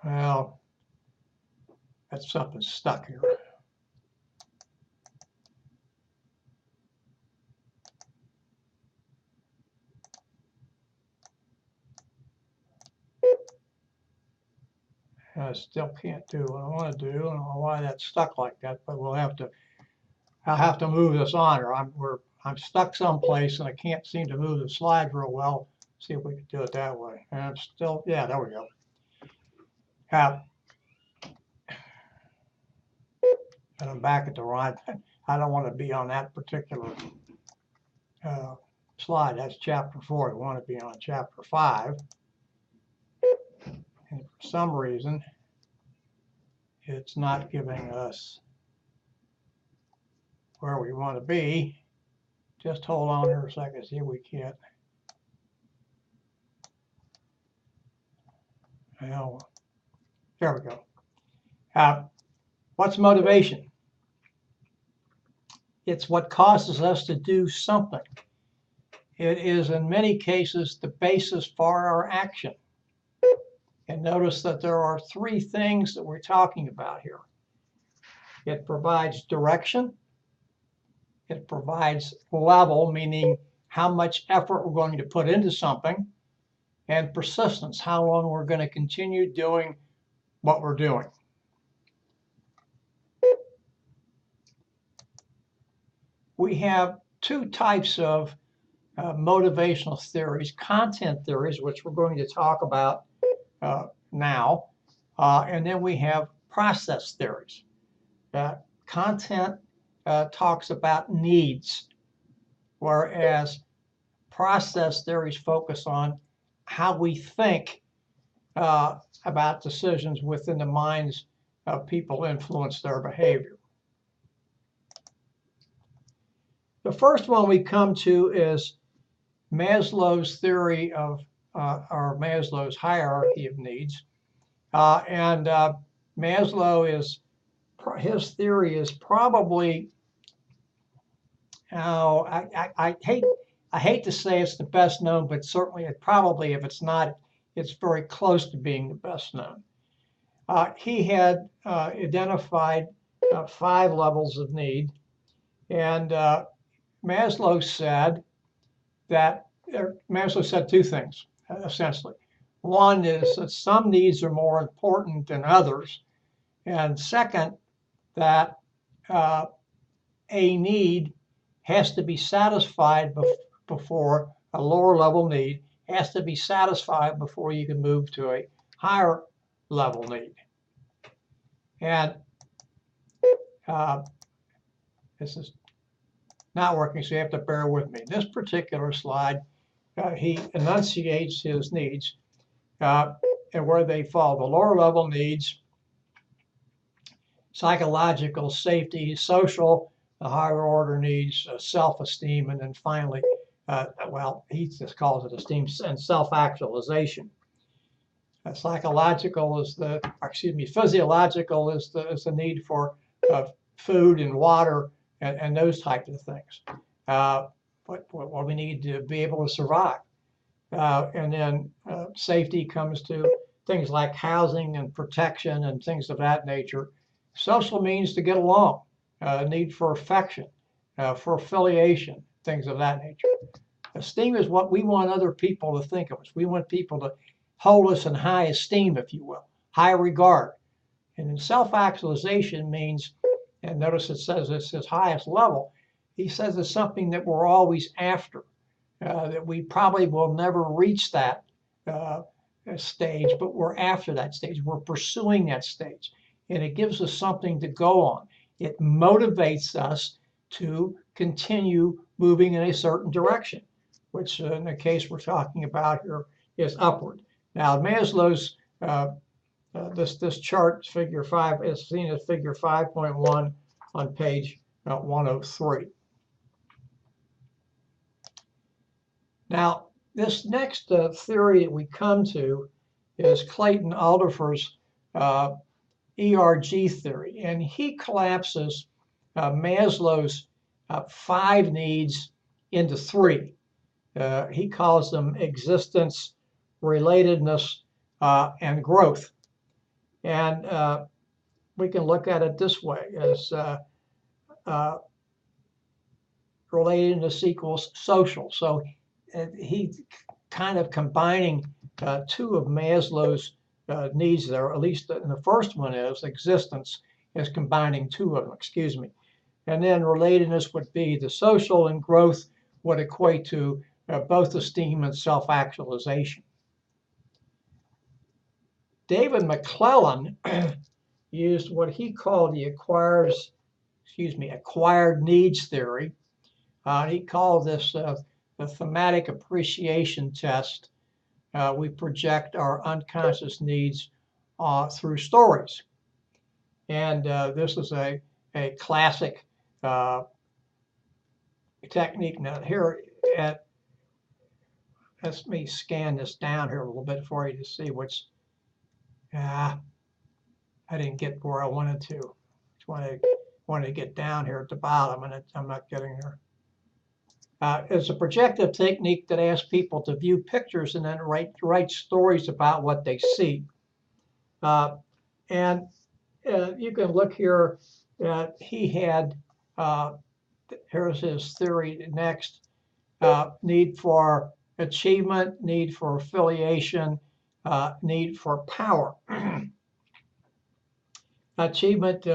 Well, that's something stuck here. I still can't do what I want to do. I don't know why that's stuck like that, but I'll have to move this on, or I'm stuck someplace and I can't seem to move the slide real well. See if we can do it that way. And I'm still, yeah, there we go. And I'm back at the right. I don't want to be on that particular slide. That's Chapter 4. I want to be on Chapter 5. And for some reason, it's not giving us where we want to be. Just hold on here a second, see if we can't. Well, there we go. What's motivation? It's what causes us to do something. It is in many cases the basis for our action. And notice that there are three things that we're talking about here. It provides direction. It provides level, meaning how much effort we're going to put into something, and persistence, how long we're going to continue doing what we're doing. We have two types of motivational theories, content theories, which we're going to talk about now, and then we have process theories. Content talks about needs, whereas process theories focus on how we think about decisions within the minds of people influence their behavior. The first one we come to is Maslow's theory of, or Maslow's hierarchy of needs. And Maslow his theory is probably, I hate to say it's the best known, but certainly it probably, if it's not, it's very close to being the best known. He had identified 5 levels of need, and Maslow said two things, essentially. One is that some needs are more important than others, and second, that a need has to be satisfied before a lower level need has to be satisfied before you can move to a higher level need. And this is not working, so you have to bear with me. This particular slide, he enunciates his needs and where they fall. The lower level needs: psychological, safety, social. The higher order needs self-esteem, and then finally well, he just calls it esteem and self-actualization. Physiological is the need for food and water and those types of things. What we need to be able to survive. And then safety comes to things like housing and protection and things of that nature. Social means to get along, need for affection, for affiliation, things of that nature. Esteem is what we want other people to think of us. We want people to hold us in high esteem, if you will, high regard. And then self-actualization means, and notice it says it's his highest level, he says it's something that we're always after, that we probably will never reach that stage, but we're after that stage. We're pursuing that stage. And it gives us something to go on. It motivates us to continue moving in a certain direction, which in the case we're talking about here is upward. Now, Maslow's, this chart, figure 5, is seen as figure 5.1 on page 103. Now, this next theory that we come to is Clayton Alderfer's ERG theory, and he collapses Maslow's 5 needs into 3. He calls them existence, relatedness, and growth. And we can look at it this way as relatedness equals social. So he's kind of combining 2 of Maslow's needs there, at least in the first one is existence is combining 2 of them, excuse me. And then relatedness would be the social, and growth would equate to both esteem and self-actualization. David McClellan used what he called the acquired needs theory. He called this the thematic appreciation test. We project our unconscious needs through stories. And this is a classic technique. Now here, let me scan this down here a little bit for you to see what's, I didn't get where I wanted to. Just wanted to get down here at the bottom, and I'm not getting there. It's a projective technique that asks people to view pictures and then write stories about what they see. And you can look here that he had, here's his theory next, need for achievement, need for affiliation, need for power. Achievement,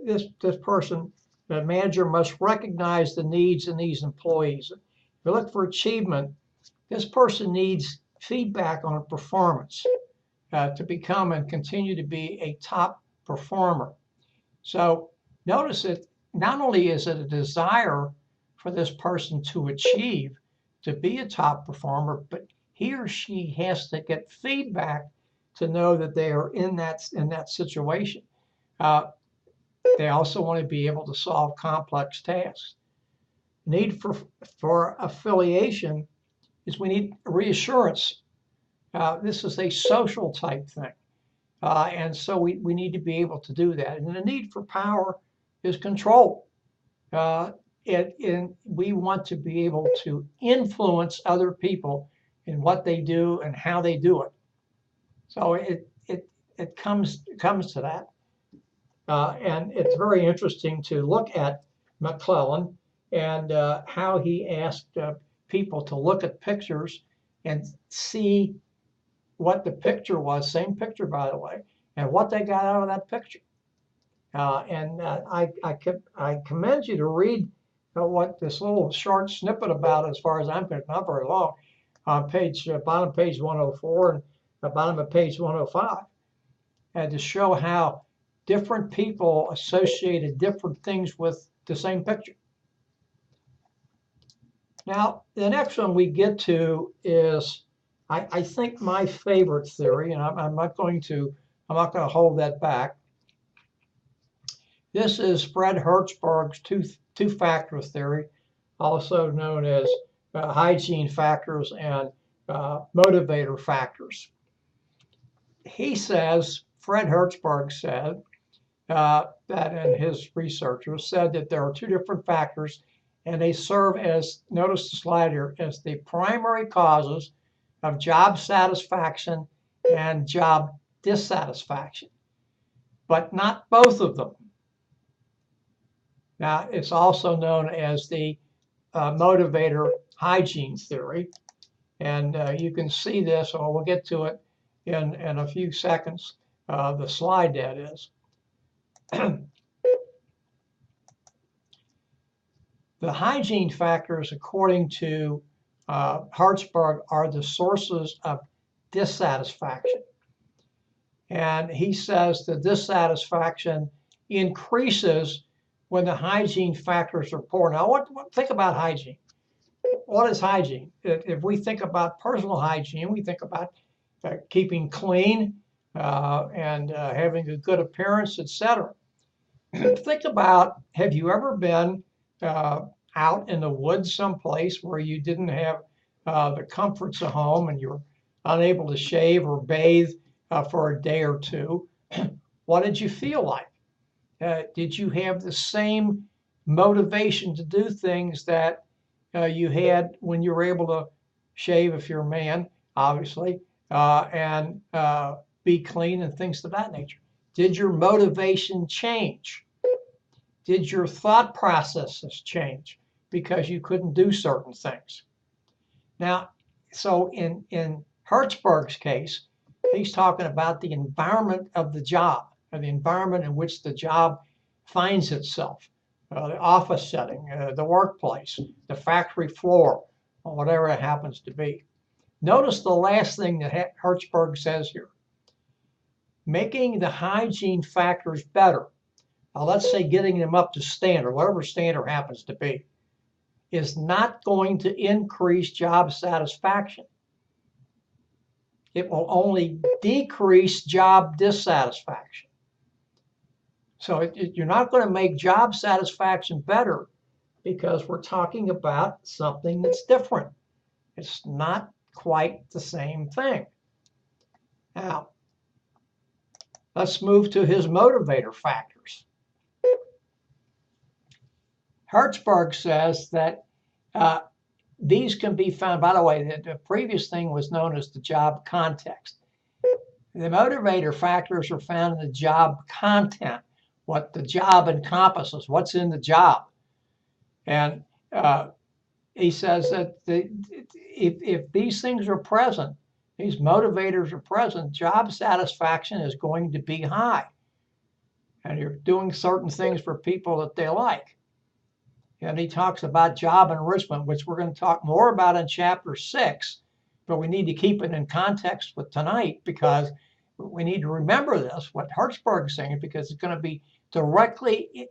this person, the manager must recognize the needs in these employees. If you look for achievement, this person needs feedback on performance to become and continue to be a top performer. So notice that not only is it a desire for this person to achieve, to be a top performer, but he or she has to get feedback to know that they are in that situation. They also want to be able to solve complex tasks. Need for affiliation is we need reassurance. This is a social type thing. And so we need to be able to do that. And the need for power is control. We want to be able to influence other people in what they do and how they do it. So it comes to that. And it's very interesting to look at McClellan and how he asked people to look at pictures and see what the picture was, same picture by the way, and what they got out of that picture. I commend you to read what this little short snippet about, as far as I'm concerned, not very long, on bottom page 104 and the bottom of page 105, and to show how different people associated different things with the same picture. Now, the next one we get to is, I think, my favorite theory, and I'm not going to hold that back. This is Fred Hertzberg's two-factor theory, also known as hygiene factors and motivator factors. He says, Fred Hertzberg said, that and his researchers said that there are two different factors, and they serve as, notice the slide here, as the primary causes of job satisfaction and job dissatisfaction, but not both of them. Now, it's also known as the motivator hygiene theory, and you can see this, or we'll get to it in a few seconds, the slide that is. The hygiene factors, according to Hertzberg, are the sources of dissatisfaction. And he says the dissatisfaction increases when the hygiene factors are poor. Now, think about hygiene. What is hygiene? If we think about personal hygiene, we think about keeping clean and having a good appearance, etc. Think about, have you ever been out in the woods someplace where you didn't have the comforts of home and you're unable to shave or bathe for a day or two? What did you feel like? Did you have the same motivation to do things that you had when you were able to shave, if you're a man, obviously, and be clean and things of that nature? Did your motivation change? Did your thought processes change because you couldn't do certain things? Now, so in Hertzberg's case, he's talking about the environment of the job, or the environment in which the job finds itself, the office setting, the workplace, the factory floor, or whatever it happens to be. Notice the last thing that Hertzberg says here. Making the hygiene factors better, let's say getting them up to standard, whatever standard happens to be, is not going to increase job satisfaction. It will only decrease job dissatisfaction. So you're not going to make job satisfaction better because we're talking about something that's different. It's not quite the same thing. Now, let's move to his motivator factors. Hertzberg says that these can be found, by the way, the previous thing was known as the job context. The motivator factors are found in the job content, what the job encompasses, what's in the job. And he says that if these things are present, these motivators are present, job satisfaction is going to be high. And you're doing certain things for people that they like. And he talks about job enrichment, which we're going to talk more about in chapter 6, but we need to keep it in context with tonight because we need to remember this, what Hertzberg is saying, because it's going to be directly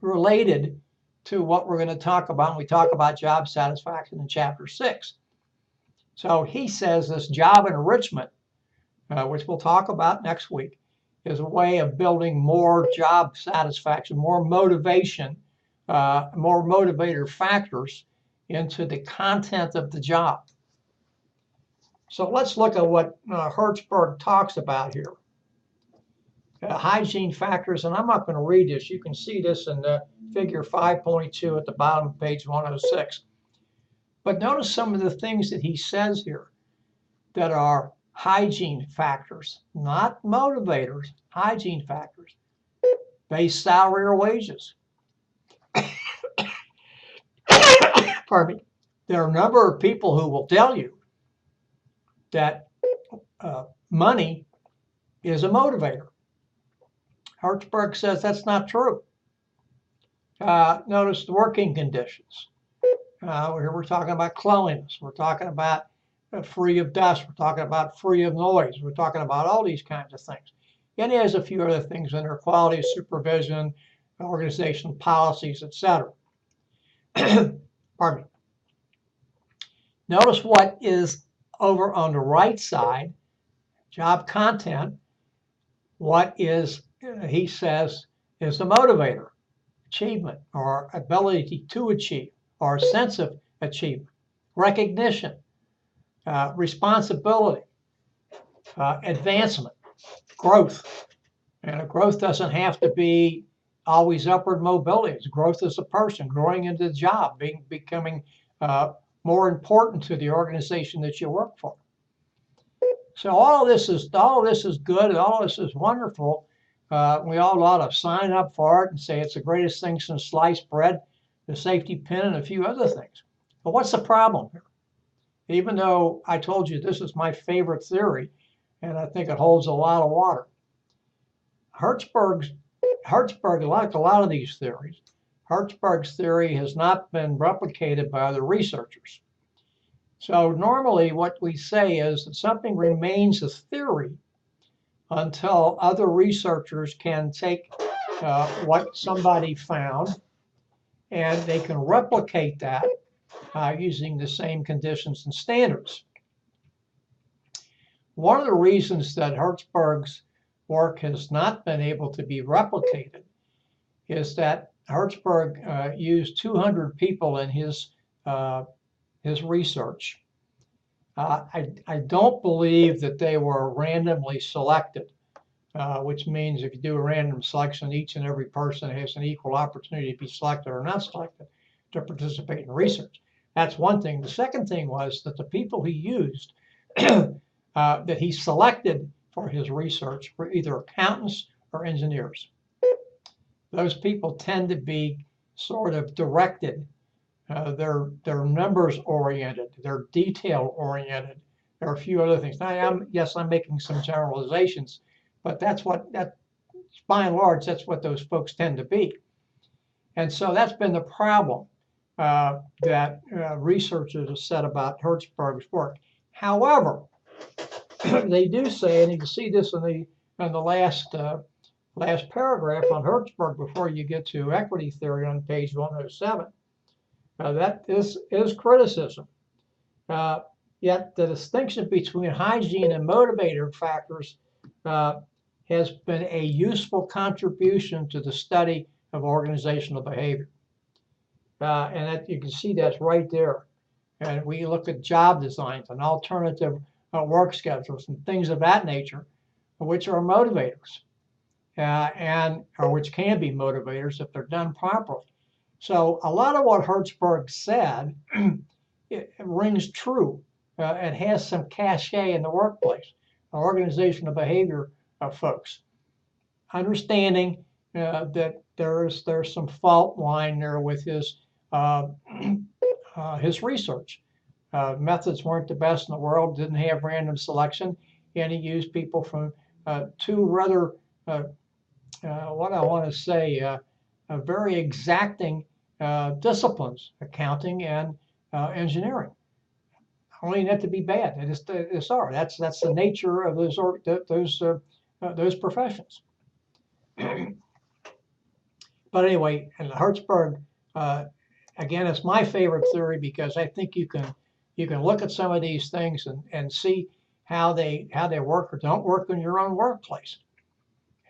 related to what we're going to talk about when we talk about job satisfaction in chapter 6. So he says this job enrichment, which we'll talk about next week, is a way of building more job satisfaction, more motivation, more motivator factors into the content of the job. So let's look at what Hertzberg talks about here. Hygiene factors, and I'm not going to read this. You can see this in the figure 5.2 at the bottom of page 106. But notice some of the things that he says here that are hygiene factors, not motivators, hygiene factors. Base salary or wages. Pardon me. There are a number of people who will tell you that money is a motivator. Hertzberg says that's not true. Notice the working conditions. Here we're talking about cleanliness. We're talking about free of dust. We're talking about free of noise. We're talking about all these kinds of things. And he has a few other things in there: quality supervision, organizational policies, etc. Pardon me. Notice what is over on the right side, job content. What is, he says, is the motivator, achievement or ability to achieve. or a sense of achievement, recognition, responsibility, advancement, growth. And growth doesn't have to be always upward mobility. It's growth as a person, growing into the job, becoming more important to the organization that you work for. So all of this is good. All of this is wonderful. We all ought to sign up for it and say it's the greatest thing since sliced bread, the safety pin, and a few other things. But what's the problem here? Even though I told you this is my favorite theory, and I think it holds a lot of water. Hertzberg, like a lot of these theories, Hertzberg's theory has not been replicated by other researchers. So normally what we say is that something remains a theory until other researchers can take what somebody found and they can replicate that using the same conditions and standards. One of the reasons that Hertzberg's work has not been able to be replicated is that Hertzberg used 200 people in his research. I don't believe that they were randomly selected, which means if you do a random selection, each and every person has an equal opportunity to be selected or not selected to participate in research. That's one thing. The second thing was that the people he used, that he selected for his research, were either accountants or engineers. Those people tend to be sort of directed. They're numbers oriented, they're detail oriented. There are a few other things. Now, I'm making some generalizations, but by and large, that's what those folks tend to be. And so that's been the problem that researchers have said about Hertzberg's work. However, they do say, and you can see this in the last paragraph on Hertzberg before you get to equity theory on page 107. That is criticism. Yet the distinction between hygiene and motivator factors has been a useful contribution to the study of organizational behavior. And that, you can see that's right there. And we look at job designs and alternative work schedules and things of that nature, which are motivators, or which can be motivators if they're done properly. So a lot of what Hertzberg said it rings true. It has some cachet in the workplace, organizational behavior folks. Understanding that there's some fault line there with his research. Methods weren't the best in the world, didn't have random selection, and he used people from two rather, what I want to say, very exacting disciplines, accounting and engineering. Only not to be bad. They just are. That's the nature of those professions. But anyway, and Hertzberg, again, it's my favorite theory because I think you can look at some of these things and see how they work or don't work in your own workplace.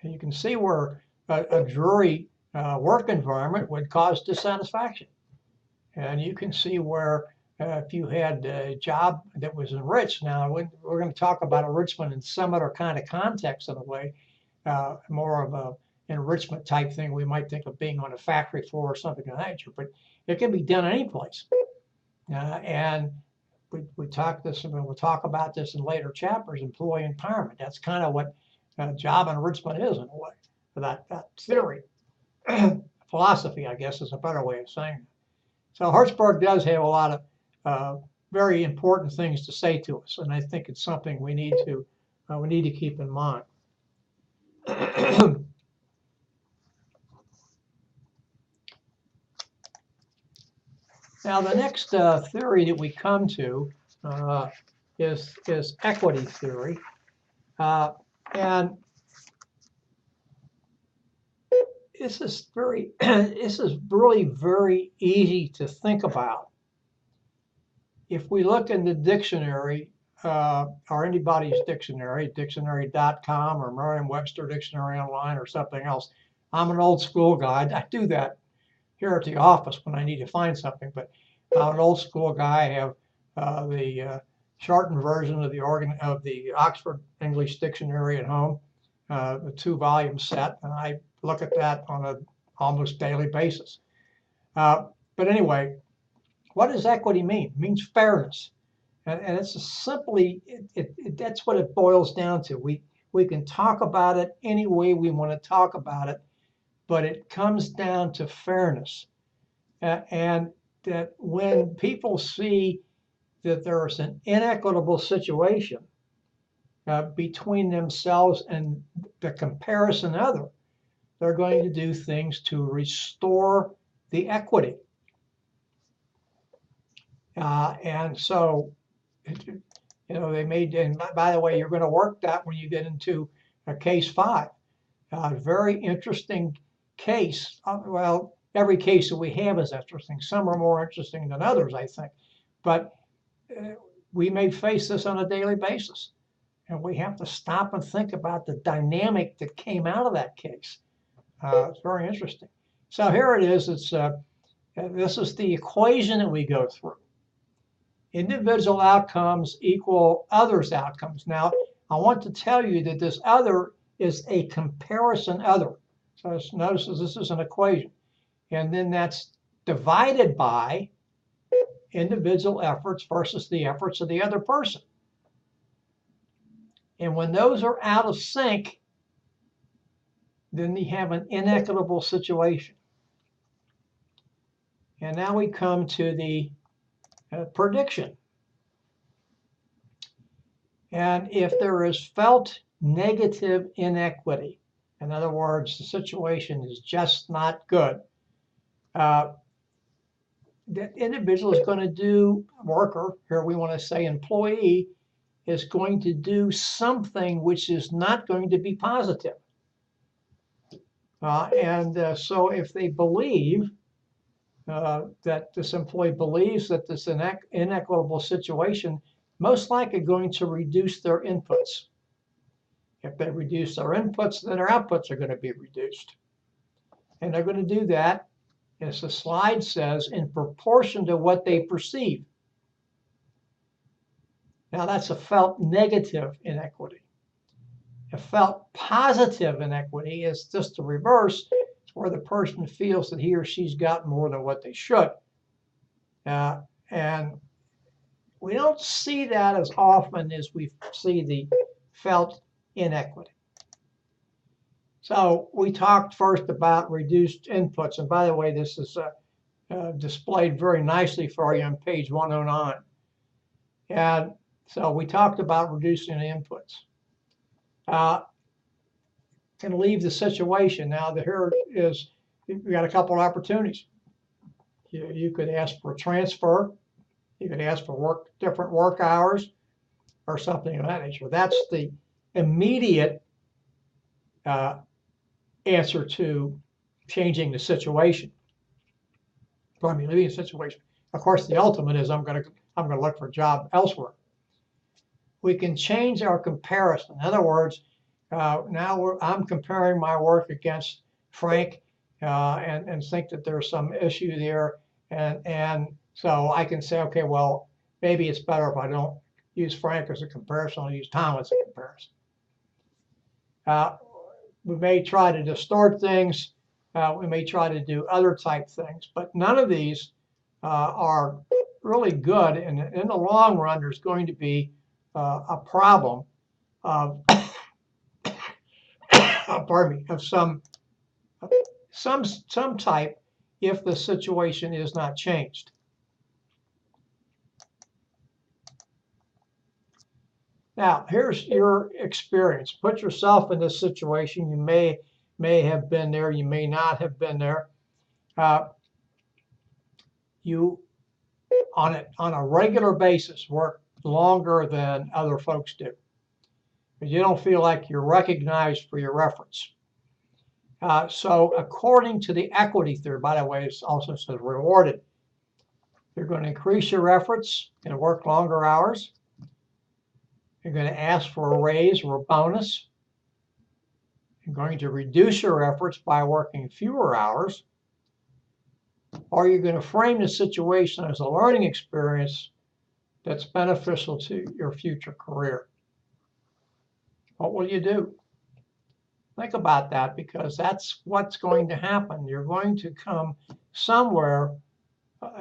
And you can see where a dreary work environment would cause dissatisfaction. And you can see where if you had a job that was enriched, now we're going to talk about enrichment in similar kind of context in a way, more of a enrichment type thing. We might think of being on a factory floor or something of that nature, but it can be done any place. And we'll talk about this in later chapters, employee empowerment. That's kind of what job enrichment is in a way, that theory. Philosophy, I guess, is a better way of saying it. So Hertzberg does have a lot of very important things to say to us, and I think it's something we need to keep in mind. Now, the next theory that we come to is equity theory, and this is really very easy to think about. If we look in the dictionary, or anybody's dictionary, dictionary.com or Merriam-Webster Dictionary Online or something else. I'm an old school guy. I do that. here at the office when I need to find something, but I'm an old school guy. I have the shortened version of the Oxford English Dictionary at home, the 2-volume set, and I look at that on an almost daily basis. But anyway, what does equity mean? It means fairness. And it's simply, that's what it boils down to. We can talk about it any way we want to talk about it, but it comes down to fairness. And that when people see that there's an inequitable situation between themselves and the comparison other, they're going to do things to restore the equity. And so, they made, and by the way, you're going to work that when you get into case 5. Very interesting case. Well, every case that we have is interesting. Some are more interesting than others, I think. But we may face this on a daily basis. And we have to stop and think about the dynamic that came out of that case. It's very interesting. So here it is. This is the equation that we go through. Individual outcomes equal others' outcomes. Now, I want to tell you that this other is a comparison other. So notice this is an equation. And then that's divided by individual efforts versus the efforts of the other person. And when those are out of sync, then you have an inequitable situation. And now we come to the prediction. And if there is felt negative inequity, in other words, the situation is just not good, that individual is going to do, worker, here we want to say employee, is going to do something which is not going to be positive. So if they believe that this employee believes that this inequitable situation most likely going to reduce their inputs. If they reduce their inputs, then their outputs are going to be reduced. And they're going to do that, as the slide says, in proportion to what they perceive. Now that's a felt negative inequity. A felt positive inequity is just the reverse. It's where the person feels that he or she's gotten more than what they should. And we don't see that as often as we see the felt inequity. So we talked first about reduced inputs. And by the way, this is displayed very nicely for you on page 109. And so we talked about reducing the inputs. Can leave the situation. Now here is, we got a couple of opportunities. You could ask for a transfer. You could ask for different work hours or something of that nature. That's the immediate answer to changing the situation. Leaving the situation. Of course, the ultimate is I'm going to look for a job elsewhere. We can change our comparison. In other words, now I'm comparing my work against Frank and think that there's some issue there, and so I can say, okay, well, maybe it's better if I don't use Frank as a comparison, I'll use Tom as a comparison. We may try to distort things. We may try to do other type things, but none of these are really good. And in the long run, there's going to be a problem of, pardon me, of some type if the situation is not changed. Now, here's your experience. Put yourself in this situation. You may have been there. You may not have been there. You, on a regular basis, work longer than other folks do. But you don't feel like you're recognized for your efforts. So according to the equity theory, by the way, it also says rewarded. You're going to increase your efforts and work longer hours. You're going to ask for a raise or a bonus. You're going to reduce your efforts by working fewer hours. or you're going to frame the situation as a learning experience that's beneficial to your future career. What will you do? Think about that, because that's what's going to happen. You're going to come somewhere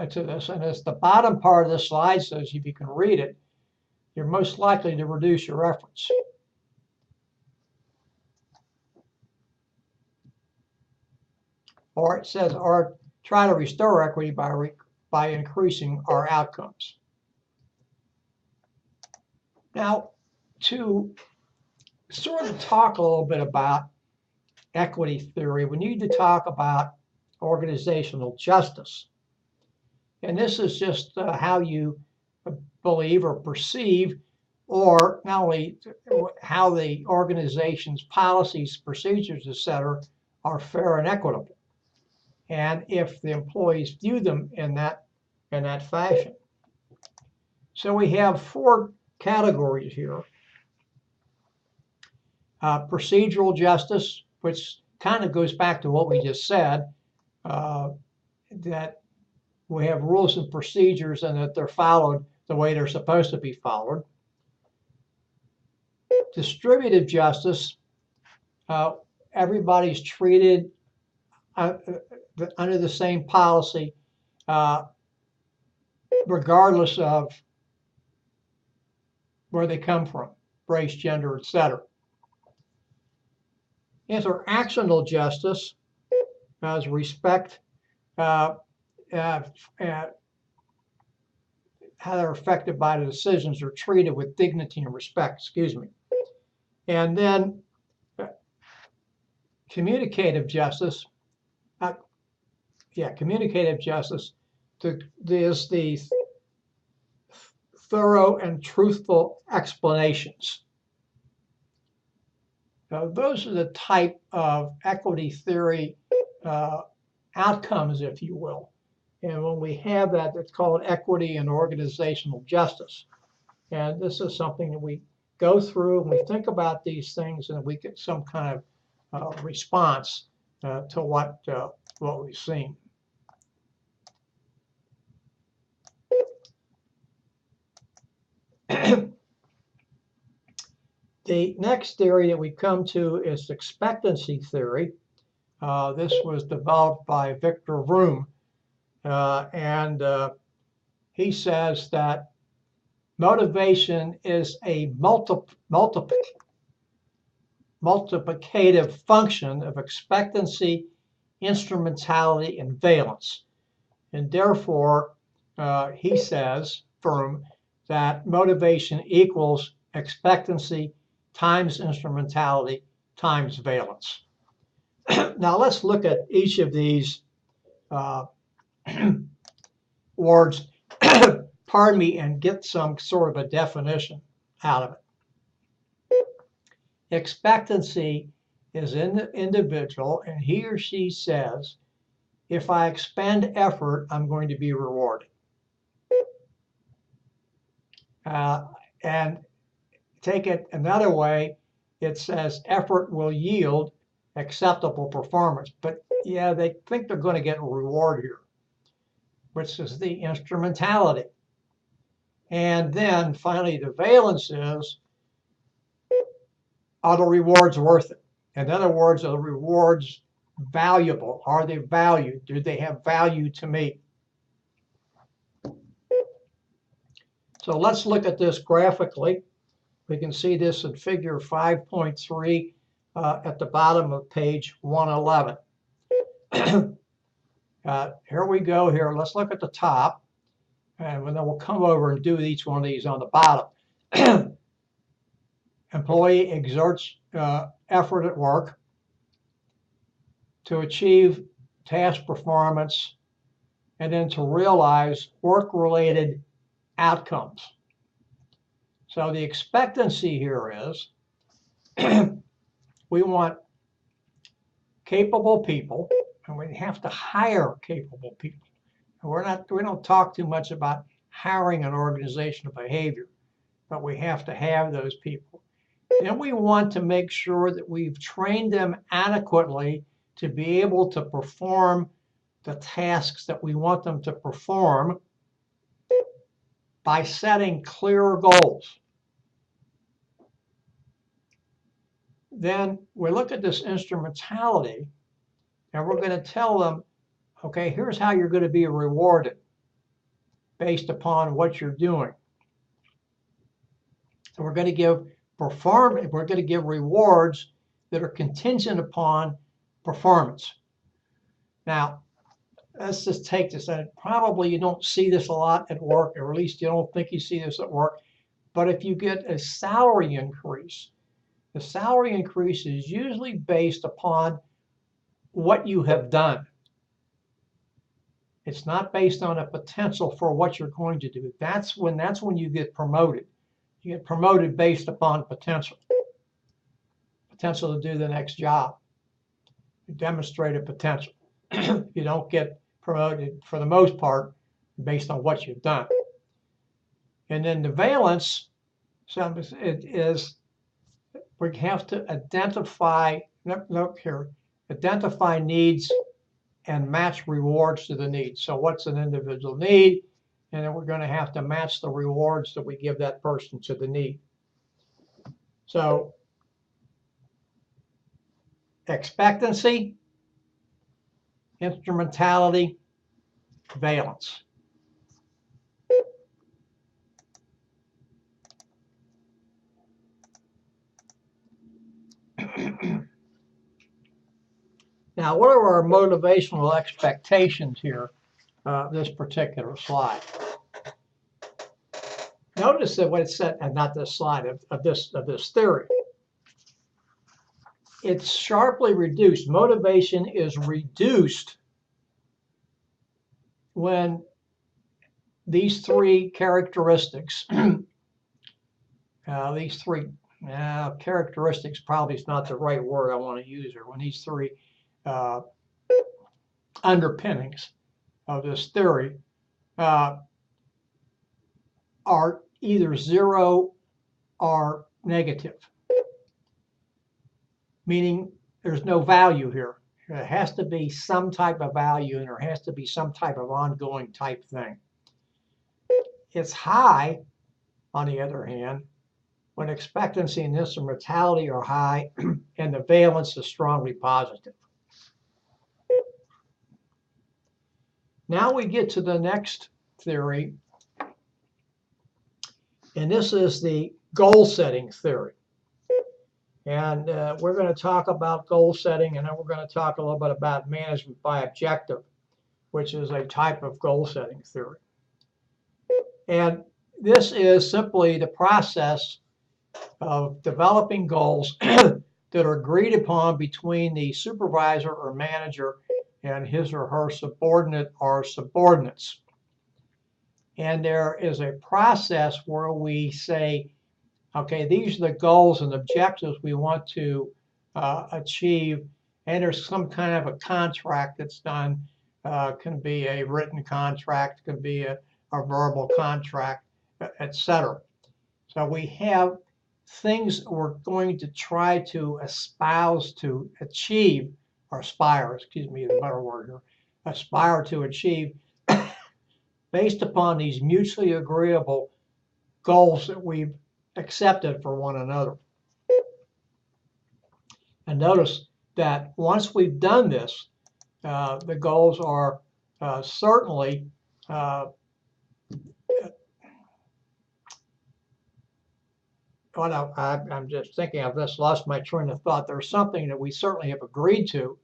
to this, and as the bottom part of the slide says, if you can read it, you're most likely to reduce your efforts. Or it says, or try to restore equity by increasing our outcomes. Now, to sort of talk a little bit about equity theory, we need to talk about organizational justice. And this is just how you believe or perceive, or not only how the organization's policies, procedures, etc., are fair and equitable, and if the employees view them in that fashion. So we have 4 categories here. Procedural justice, which kind of goes back to what we just said, that we have rules and procedures and that they're followed the way they're supposed to be followed. Distributive justice, everybody's treated under the same policy, regardless of where they come from, race, gender, etc. Interactional justice as respect, how they're affected by the decisions are treated with dignity and respect, And then communicative justice, communicative justice is the thorough and truthful explanations. Now, those are the type of equity theory outcomes, if you will. And when we have that, it's called equity and organizational justice. And this is something that we go through and we think about these things, and we get some kind of response to what we've seen. The next theory that we come to is expectancy theory. This was developed by Victor Vroom, and he says that motivation is a multiplicative function of expectancy, instrumentality, and valence. And therefore, he says, Vroom, that motivation equals expectancy times instrumentality times valence. Now let's look at each of these words, pardon me, and get some sort of a definition out of it. Expectancy is in the individual, and he or she says, if I expend effort, I'm going to be rewarded. And take it another way, it says effort will yield acceptable performance. But yeah, they think they're going to get a reward here, which is the instrumentality. And then finally, the valence is, are the rewards worth it? In other words, are the rewards valuable? Are they valued? Do they have value to me? So let's look at this graphically. We can see this in figure 5.3 at the bottom of page 111. Here we go here. Let's look at the top, and then we'll come over and do each one of these on the bottom. Employee exerts effort at work to achieve task performance and then to realize work-related outcomes. So the expectancy here is we want capable people, and we have to hire capable people. And we don't talk too much about hiring an organizational behavior, but we have to have those people. Then we want to make sure that we've trained them adequately to be able to perform the tasks that we want them to perform by setting clear goals. Then we look at this instrumentality and we're going to tell them, okay, here's how you're going to be rewarded based upon what you're doing. So we're going to give rewards that are contingent upon performance. Now, let's just take this, and probably you don't see this a lot at work, or at least you don't think you see this at work, but if you get a salary increase, the salary increase is usually based upon what you have done. It's not based on a potential for what you're going to do. That's when you get promoted. You get promoted based upon potential to do the next job. You demonstrate a potential. You don't get promoted, for the most part, based on what you've done. And then the valence, we have to identify, identify needs and match rewards to the needs. So what's an individual need? And then we're going to have to match the rewards that we give that person to the need. So expectancy, instrumentality, valence. Now, what are our motivational expectations here, this particular slide? Notice that what it said, and not this slide, of this theory. It's sharply reduced. Motivation is reduced when these three characteristics, characteristics probably is not the right word I want to use here, when these three underpinnings of this theory are either zero or negative, meaning there's no value here. There has to be some type of value, and there has to be some type of ongoing type thing. It's high, on the other hand, when expectancy and instrumentality are high and the valence is strongly positive. Now we get to the next theory, and this is the goal setting theory. And we're going to talk about goal setting, and then we're going to talk a little bit about management by objective, which is a type of goal setting theory. And this is simply the process of developing goals that are agreed upon between the supervisor or manager and his or her subordinate or subordinates. And there is a process where we say, okay, these are the goals and objectives we want to achieve, and there's some kind of a contract that's done. Can be a written contract, can be a verbal contract, etc. So we have things we're going to try to espouse to achieve, or aspire, excuse me, the better word here, aspire to achieve based upon these mutually agreeable goals that we've accepted for one another. And notice that once we've done this, the goals are certainly I'm just thinking of this, lost my train of thought. There's something that we certainly have agreed to.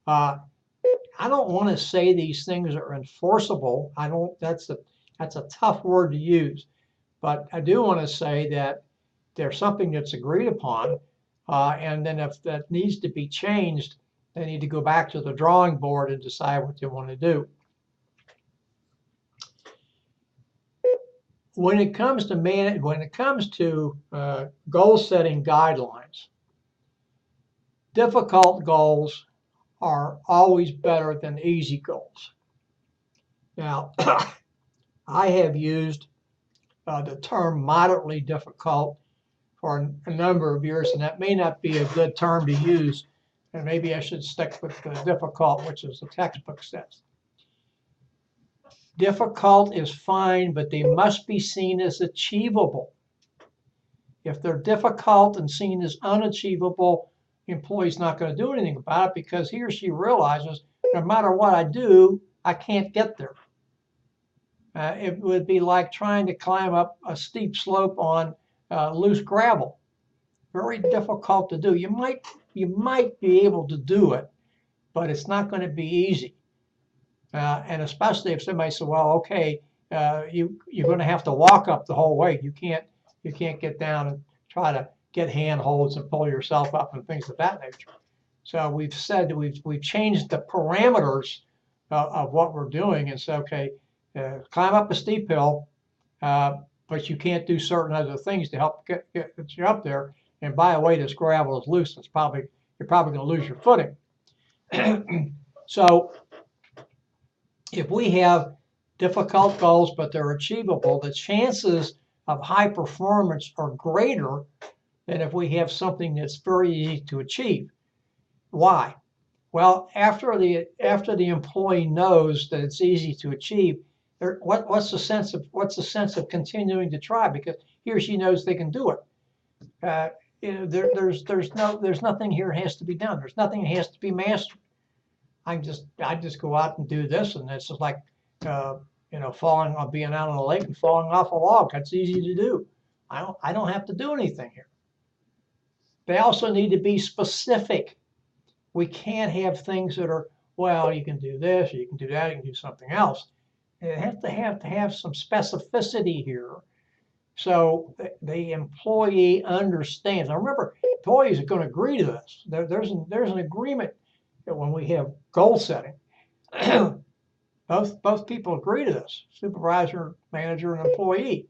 I don't want to say these things are enforceable. That's a tough word to use. But I do want to say that there's something that's agreed upon, and then if that needs to be changed, they need to go back to the drawing board and decide what they want to do. When it comes to goal setting guidelines, difficult goals are always better than easy goals. Now, I have used the term moderately difficult for a number of years, and that may not be a good term to use, and maybe I should stick with the difficult, which is the textbook says. Difficult is fine, but they must be seen as achievable. If they're difficult and seen as unachievable, the employee's not going to do anything about it because he or she realizes no matter what I do, I can't get there. It would be like trying to climb up a steep slope on loose gravel. Very difficult to do. You might be able to do it, but it's not going to be easy. And especially if somebody says, "Well, okay, you're going to have to walk up the whole way. You can't get down and try to get handholds and pull yourself up and things of that nature." So we've said that we've changed the parameters of what we're doing and said, okay, climb up a steep hill, but you can't do certain other things to help get you up there. And by the way, this gravel is loose. You're probably going to lose your footing. So if we have difficult goals, but they're achievable, the chances of high performance are greater than if we have something that's very easy to achieve. Why? Well, after the employee knows that it's easy to achieve, what's the sense of continuing to try, because he or she knows they can do it. There's nothing here has to be done. There's nothing that has to be mastered. I just go out and do this, and it's just like being out on a lake and falling off a log. That's easy to do. I don't have to do anything here. They also need to be specific. We can't have things that are, well, you can do this, or you can do that, you can do something else. You have to have some specificity here, so the employee understands. Now remember, employees are going to agree to this. There's an agreement that when we have goal setting, both people agree to this: supervisor, manager, and employee.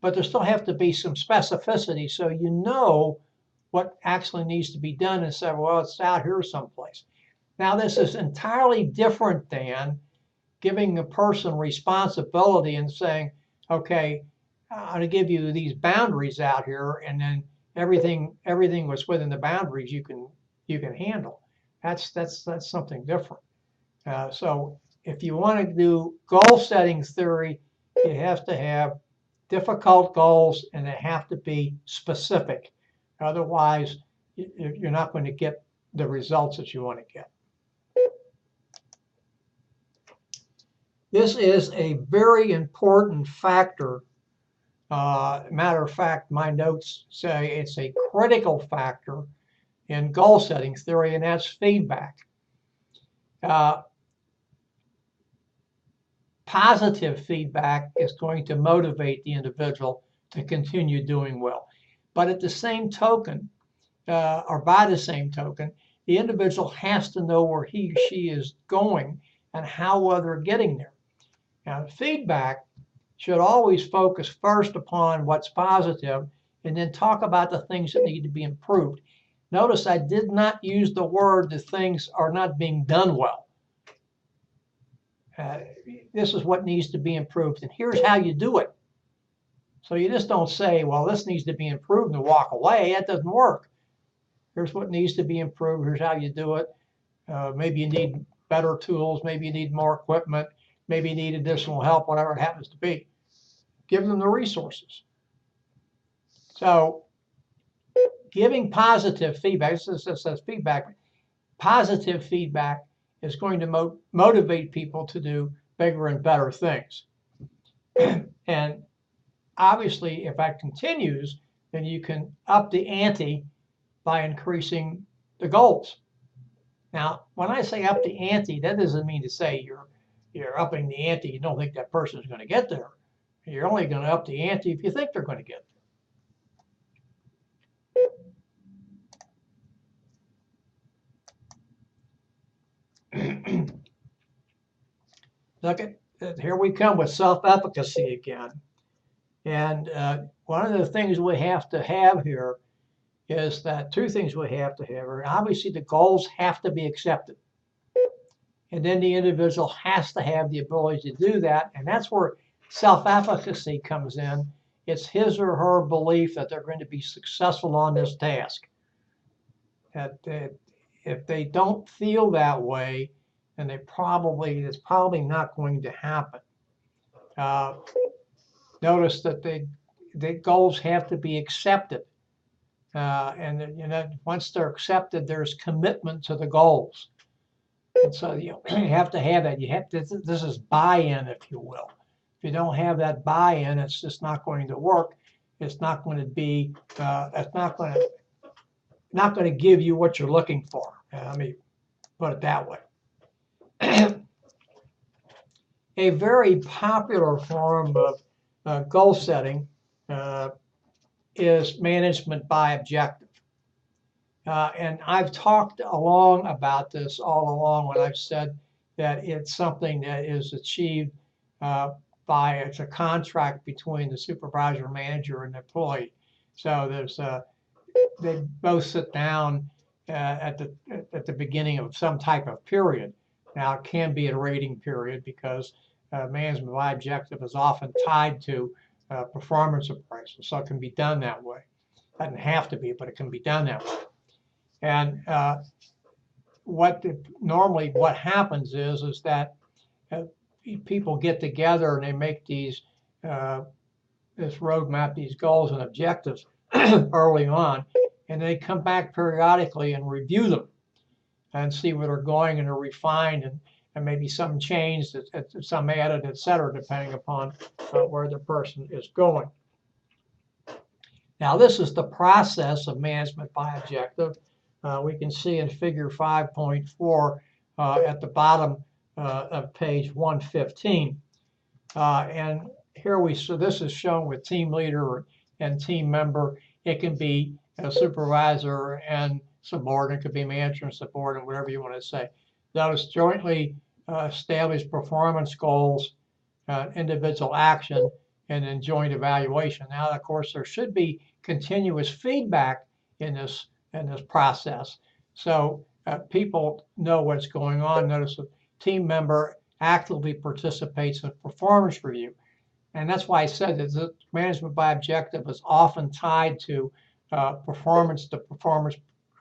But there still have to be some specificity, so you know what actually needs to be done, and say, well, it's out here someplace. Now, this is entirely different than giving a person responsibility and saying, okay, I'm going to give you these boundaries out here, and then everything was within the boundaries you can handle. That's something different. So if you want to do goal setting theory, you have to have difficult goals, and they have to be specific. Otherwise, you're not going to get the results that you want to get. This is a very important factor. Matter of fact, my notes say it's a critical factor in goal setting theory, and that's feedback. Positive feedback is going to motivate the individual to continue doing well. But at the same token, or by the same token, the individual has to know where he or she is going and how well they're getting there. Now, feedback should always focus first upon what's positive and then talk about the things that need to be improved. Notice I did not use the word that things are not being done well. This is what needs to be improved, and here's how you do it. So you just don't say, well, this needs to be improved and walk away. That doesn't work. Here's what needs to be improved. Here's how you do it. Maybe you need better tools. Maybe you need more equipment. Maybe you need additional help, whatever it happens to be. Give them the resources. So giving positive feedback, this says feedback, positive feedback is going to motivate people to do bigger and better things. And obviously, if that continues, then you can up the ante by increasing the goals. Now, when I say up the ante, that doesn't mean to say you're upping the ante. You don't think that person is going to get there. You're only going to up the ante if you think they're going to get there. Look at, here we come with self-efficacy again. And one of the things we have to have here is that two things we have to have are obviously the goals have to be accepted. And then the individual has to have the ability to do that. And that's where self-efficacy comes in. It's his or her belief that they're going to be successful on this task. That if they don't feel that way, then it's probably not going to happen. Notice that the goals have to be accepted. And once they're accepted, there's commitment to the goals. And so you have to have that. This is buy-in, if you will. If you don't have that buy-in, it's just not going to work. It's not going to be. It's not going to give you what you're looking for. Let me put it that way. A very popular form of goal setting is management by objective. And I've talked along about this all along when I've said that it's something that is achieved it's a contract between the supervisor, manager, and employee. So they both sit down at the beginning of some type of period. Now it can be a rating period because management by objective is often tied to performance appraisal, so it can be done that way. It doesn't have to be, but it can be done that way. And normally what happens is that people get together and they make this roadmap, these goals and objectives early on, and they come back periodically and review them and see where they're going, and they're refined, and maybe some changed, some added, etc., depending upon where the person is going. Now, this is the process of management by objective. We can see in figure 5.4 at the bottom of page 115. And here so this is shown with team leader and team member. It can be a supervisor and subordinate, it could be manager and subordinate, whatever you want to say. Those jointly establish performance goals, individual action, and then joint evaluation. Now, of course, there should be continuous feedback in this process, so people know what's going on. Notice a team member actively participates in performance review, and that's why I said that the management by objective is often tied to the performance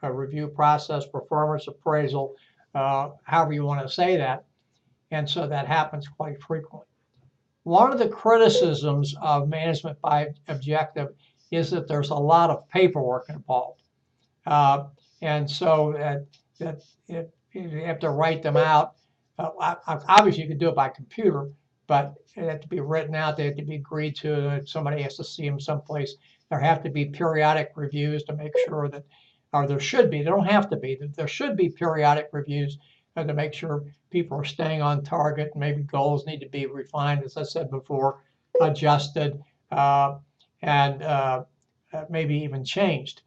review process, performance appraisal, however you want to say that, and so that happens quite frequently. One of the criticisms of management by objective is that there's a lot of paperwork involved. And so that you have to write them out. Obviously, you can do it by computer, but it have to be written out. They have to be agreed to. Somebody has to see them someplace. There have to be periodic reviews to make sure that, or there should be. They don't have to be. There should be periodic reviews to make sure people are staying on target. Maybe goals need to be refined, as I said before, adjusted, and maybe even changed.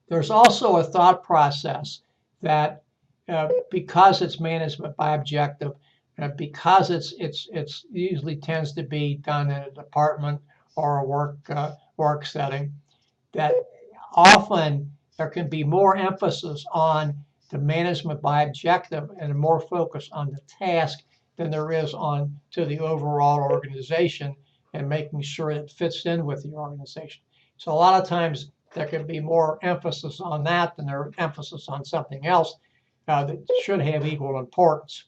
There's also a thought process that because it's management by objective, because it's usually tends to be done in a department or a work setting, that often there can be more emphasis on the management by objective and more focus on the task than there is on to the overall organization and making sure it fits in with the organization. So a lot of times there can be more emphasis on that than there emphasis on something else that should have equal importance.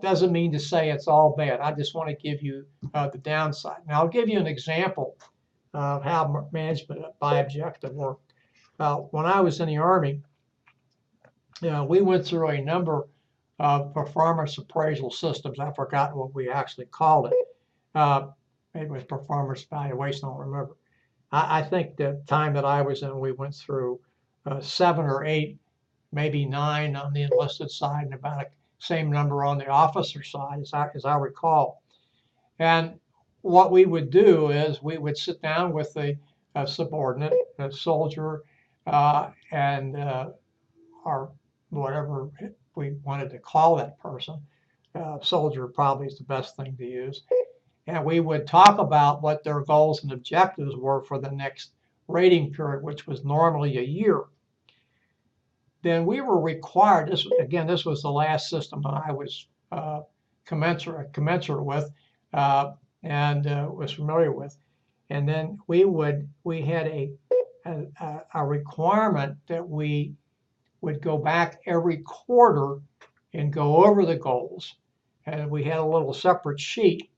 Doesn't mean to say it's all bad. I just want to give you the downside. Now I'll give you an example of how management by objective worked. When I was in the Army, we went through a number of performance appraisal systems. I've forgotten what we actually called it. Maybe it was performance evaluation, I don't remember. I think the time that I was in, we went through 7 or 8, maybe 9 on the enlisted side, and about the same number on the officer side, as I recall. And what we would do is we would sit down with the subordinate, a soldier, and or whatever we wanted to call that person. Soldier probably is the best thing to use. And we would talk about what their goals and objectives were for the next rating period, which was normally a year. Then we were required, this was the last system that I was commensurate with and was familiar with. And then we had a requirement that we would go back every quarter and go over the goals. And we had a little separate sheet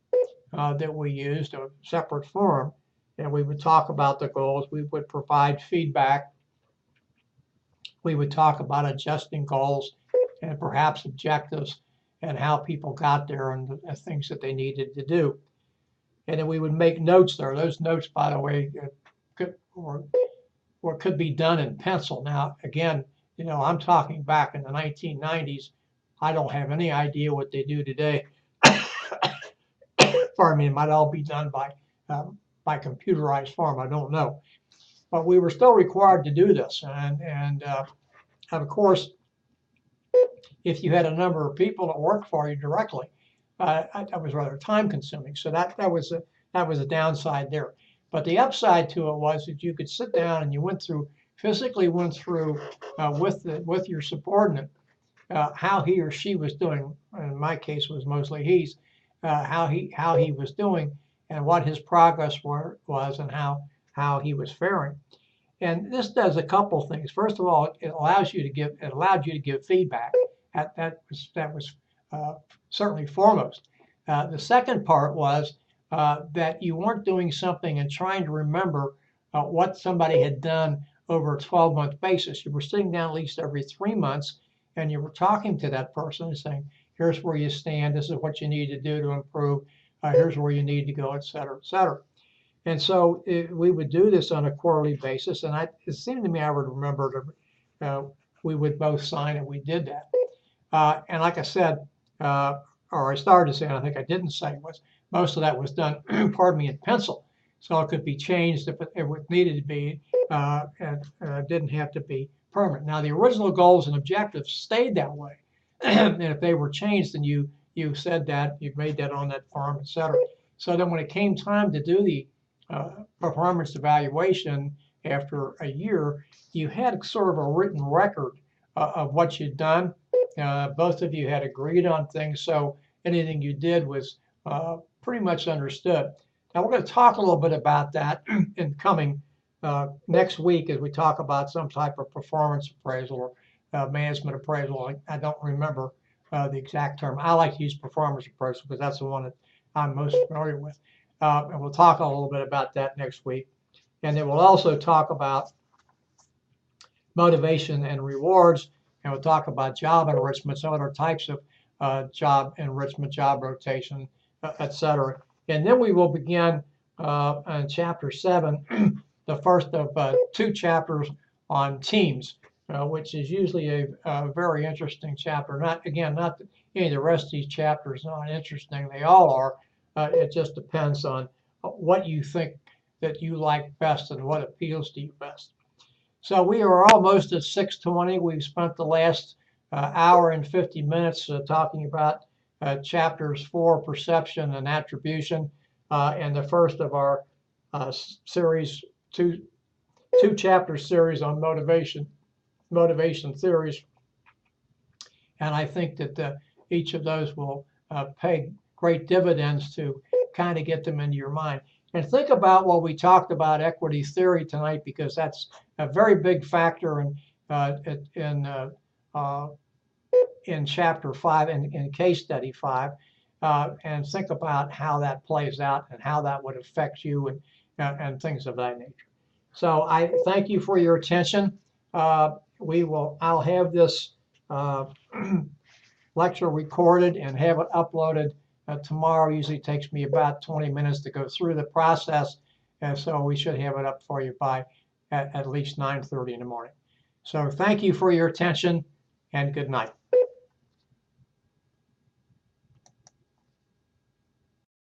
that we used, a separate form, and we would talk about the goals. We would provide feedback. We would talk about adjusting goals and perhaps objectives and how people got there and the things that they needed to do. And then we would make notes there. Those notes, by the way, could be done in pencil. Now, again, I'm talking back in the 1990s. I don't have any idea what they do today. Pardon me, it might all be done by computerized form. I don't know. But we were still required to do this. And of course, if you had a number of people that worked for you directly, that was rather time consuming. So that was a downside there. But the upside to it was that you could sit down and you physically went through with your subordinate how he or she was doing. In my case, was mostly how he was doing and what his progress was and how he was faring. And this does a couple things. First of all, it allowed you to give feedback. That was certainly foremost. The second part was that you weren't doing something and trying to remember what somebody had done over a 12-month basis. You were sitting down at least every 3 months and you were talking to that person and saying, here's where you stand, this is what you need to do to improve, here's where you need to go, et cetera, et cetera. And so we would do this on a quarterly basis, and it seemed to me I would remember we would both sign and we did that. And like I said, or I started to say, and I think I didn't say, was most of that was done, pardon me, in pencil. So it could be changed if it needed to be, and didn't have to be permanent. Now, the original goals and objectives stayed that way. And if they were changed, then you said that, you made that on that form, et cetera. So then when it came time to do the performance evaluation after a year, you had sort of a written record of what you'd done. Both of you had agreed on things, so anything you did was pretty much understood. Now we're going to talk a little bit about that in coming next week as we talk about some type of performance appraisal or management appraisal. I don't remember the exact term. I like to use performance appraisal because that's the one that I'm most familiar with. And we'll talk a little bit about that next week. And then we'll also talk about motivation and rewards. And we'll talk about job enrichment, some other types of job enrichment, job rotation, et cetera. And then we will begin in Chapter 7, the first of 2 chapters on teams, which is usually a very interesting chapter. Not that any of the rest of these chapters are not interesting. They all are. It just depends on what you think that you like best and what appeals to you best. So we are almost at 6:20. We've spent the last hour and 50 minutes talking about chapters 4, perception and attribution, and the first of our series, two chapter series on motivation theories. And I think that each of those will pay great dividends to kind of get them into your mind. And think about what we talked about equity theory tonight, because that's a very big factor in Chapter 5 and in Case Study 5. And think about how that plays out and how that would affect you and things of that nature. So I thank you for your attention. I'll have this lecture recorded and have it uploaded tomorrow. Usually takes me about 20 minutes to go through the process, and so we should have it up for you by at least 9:30 in the morning. So thank you for your attention and good night.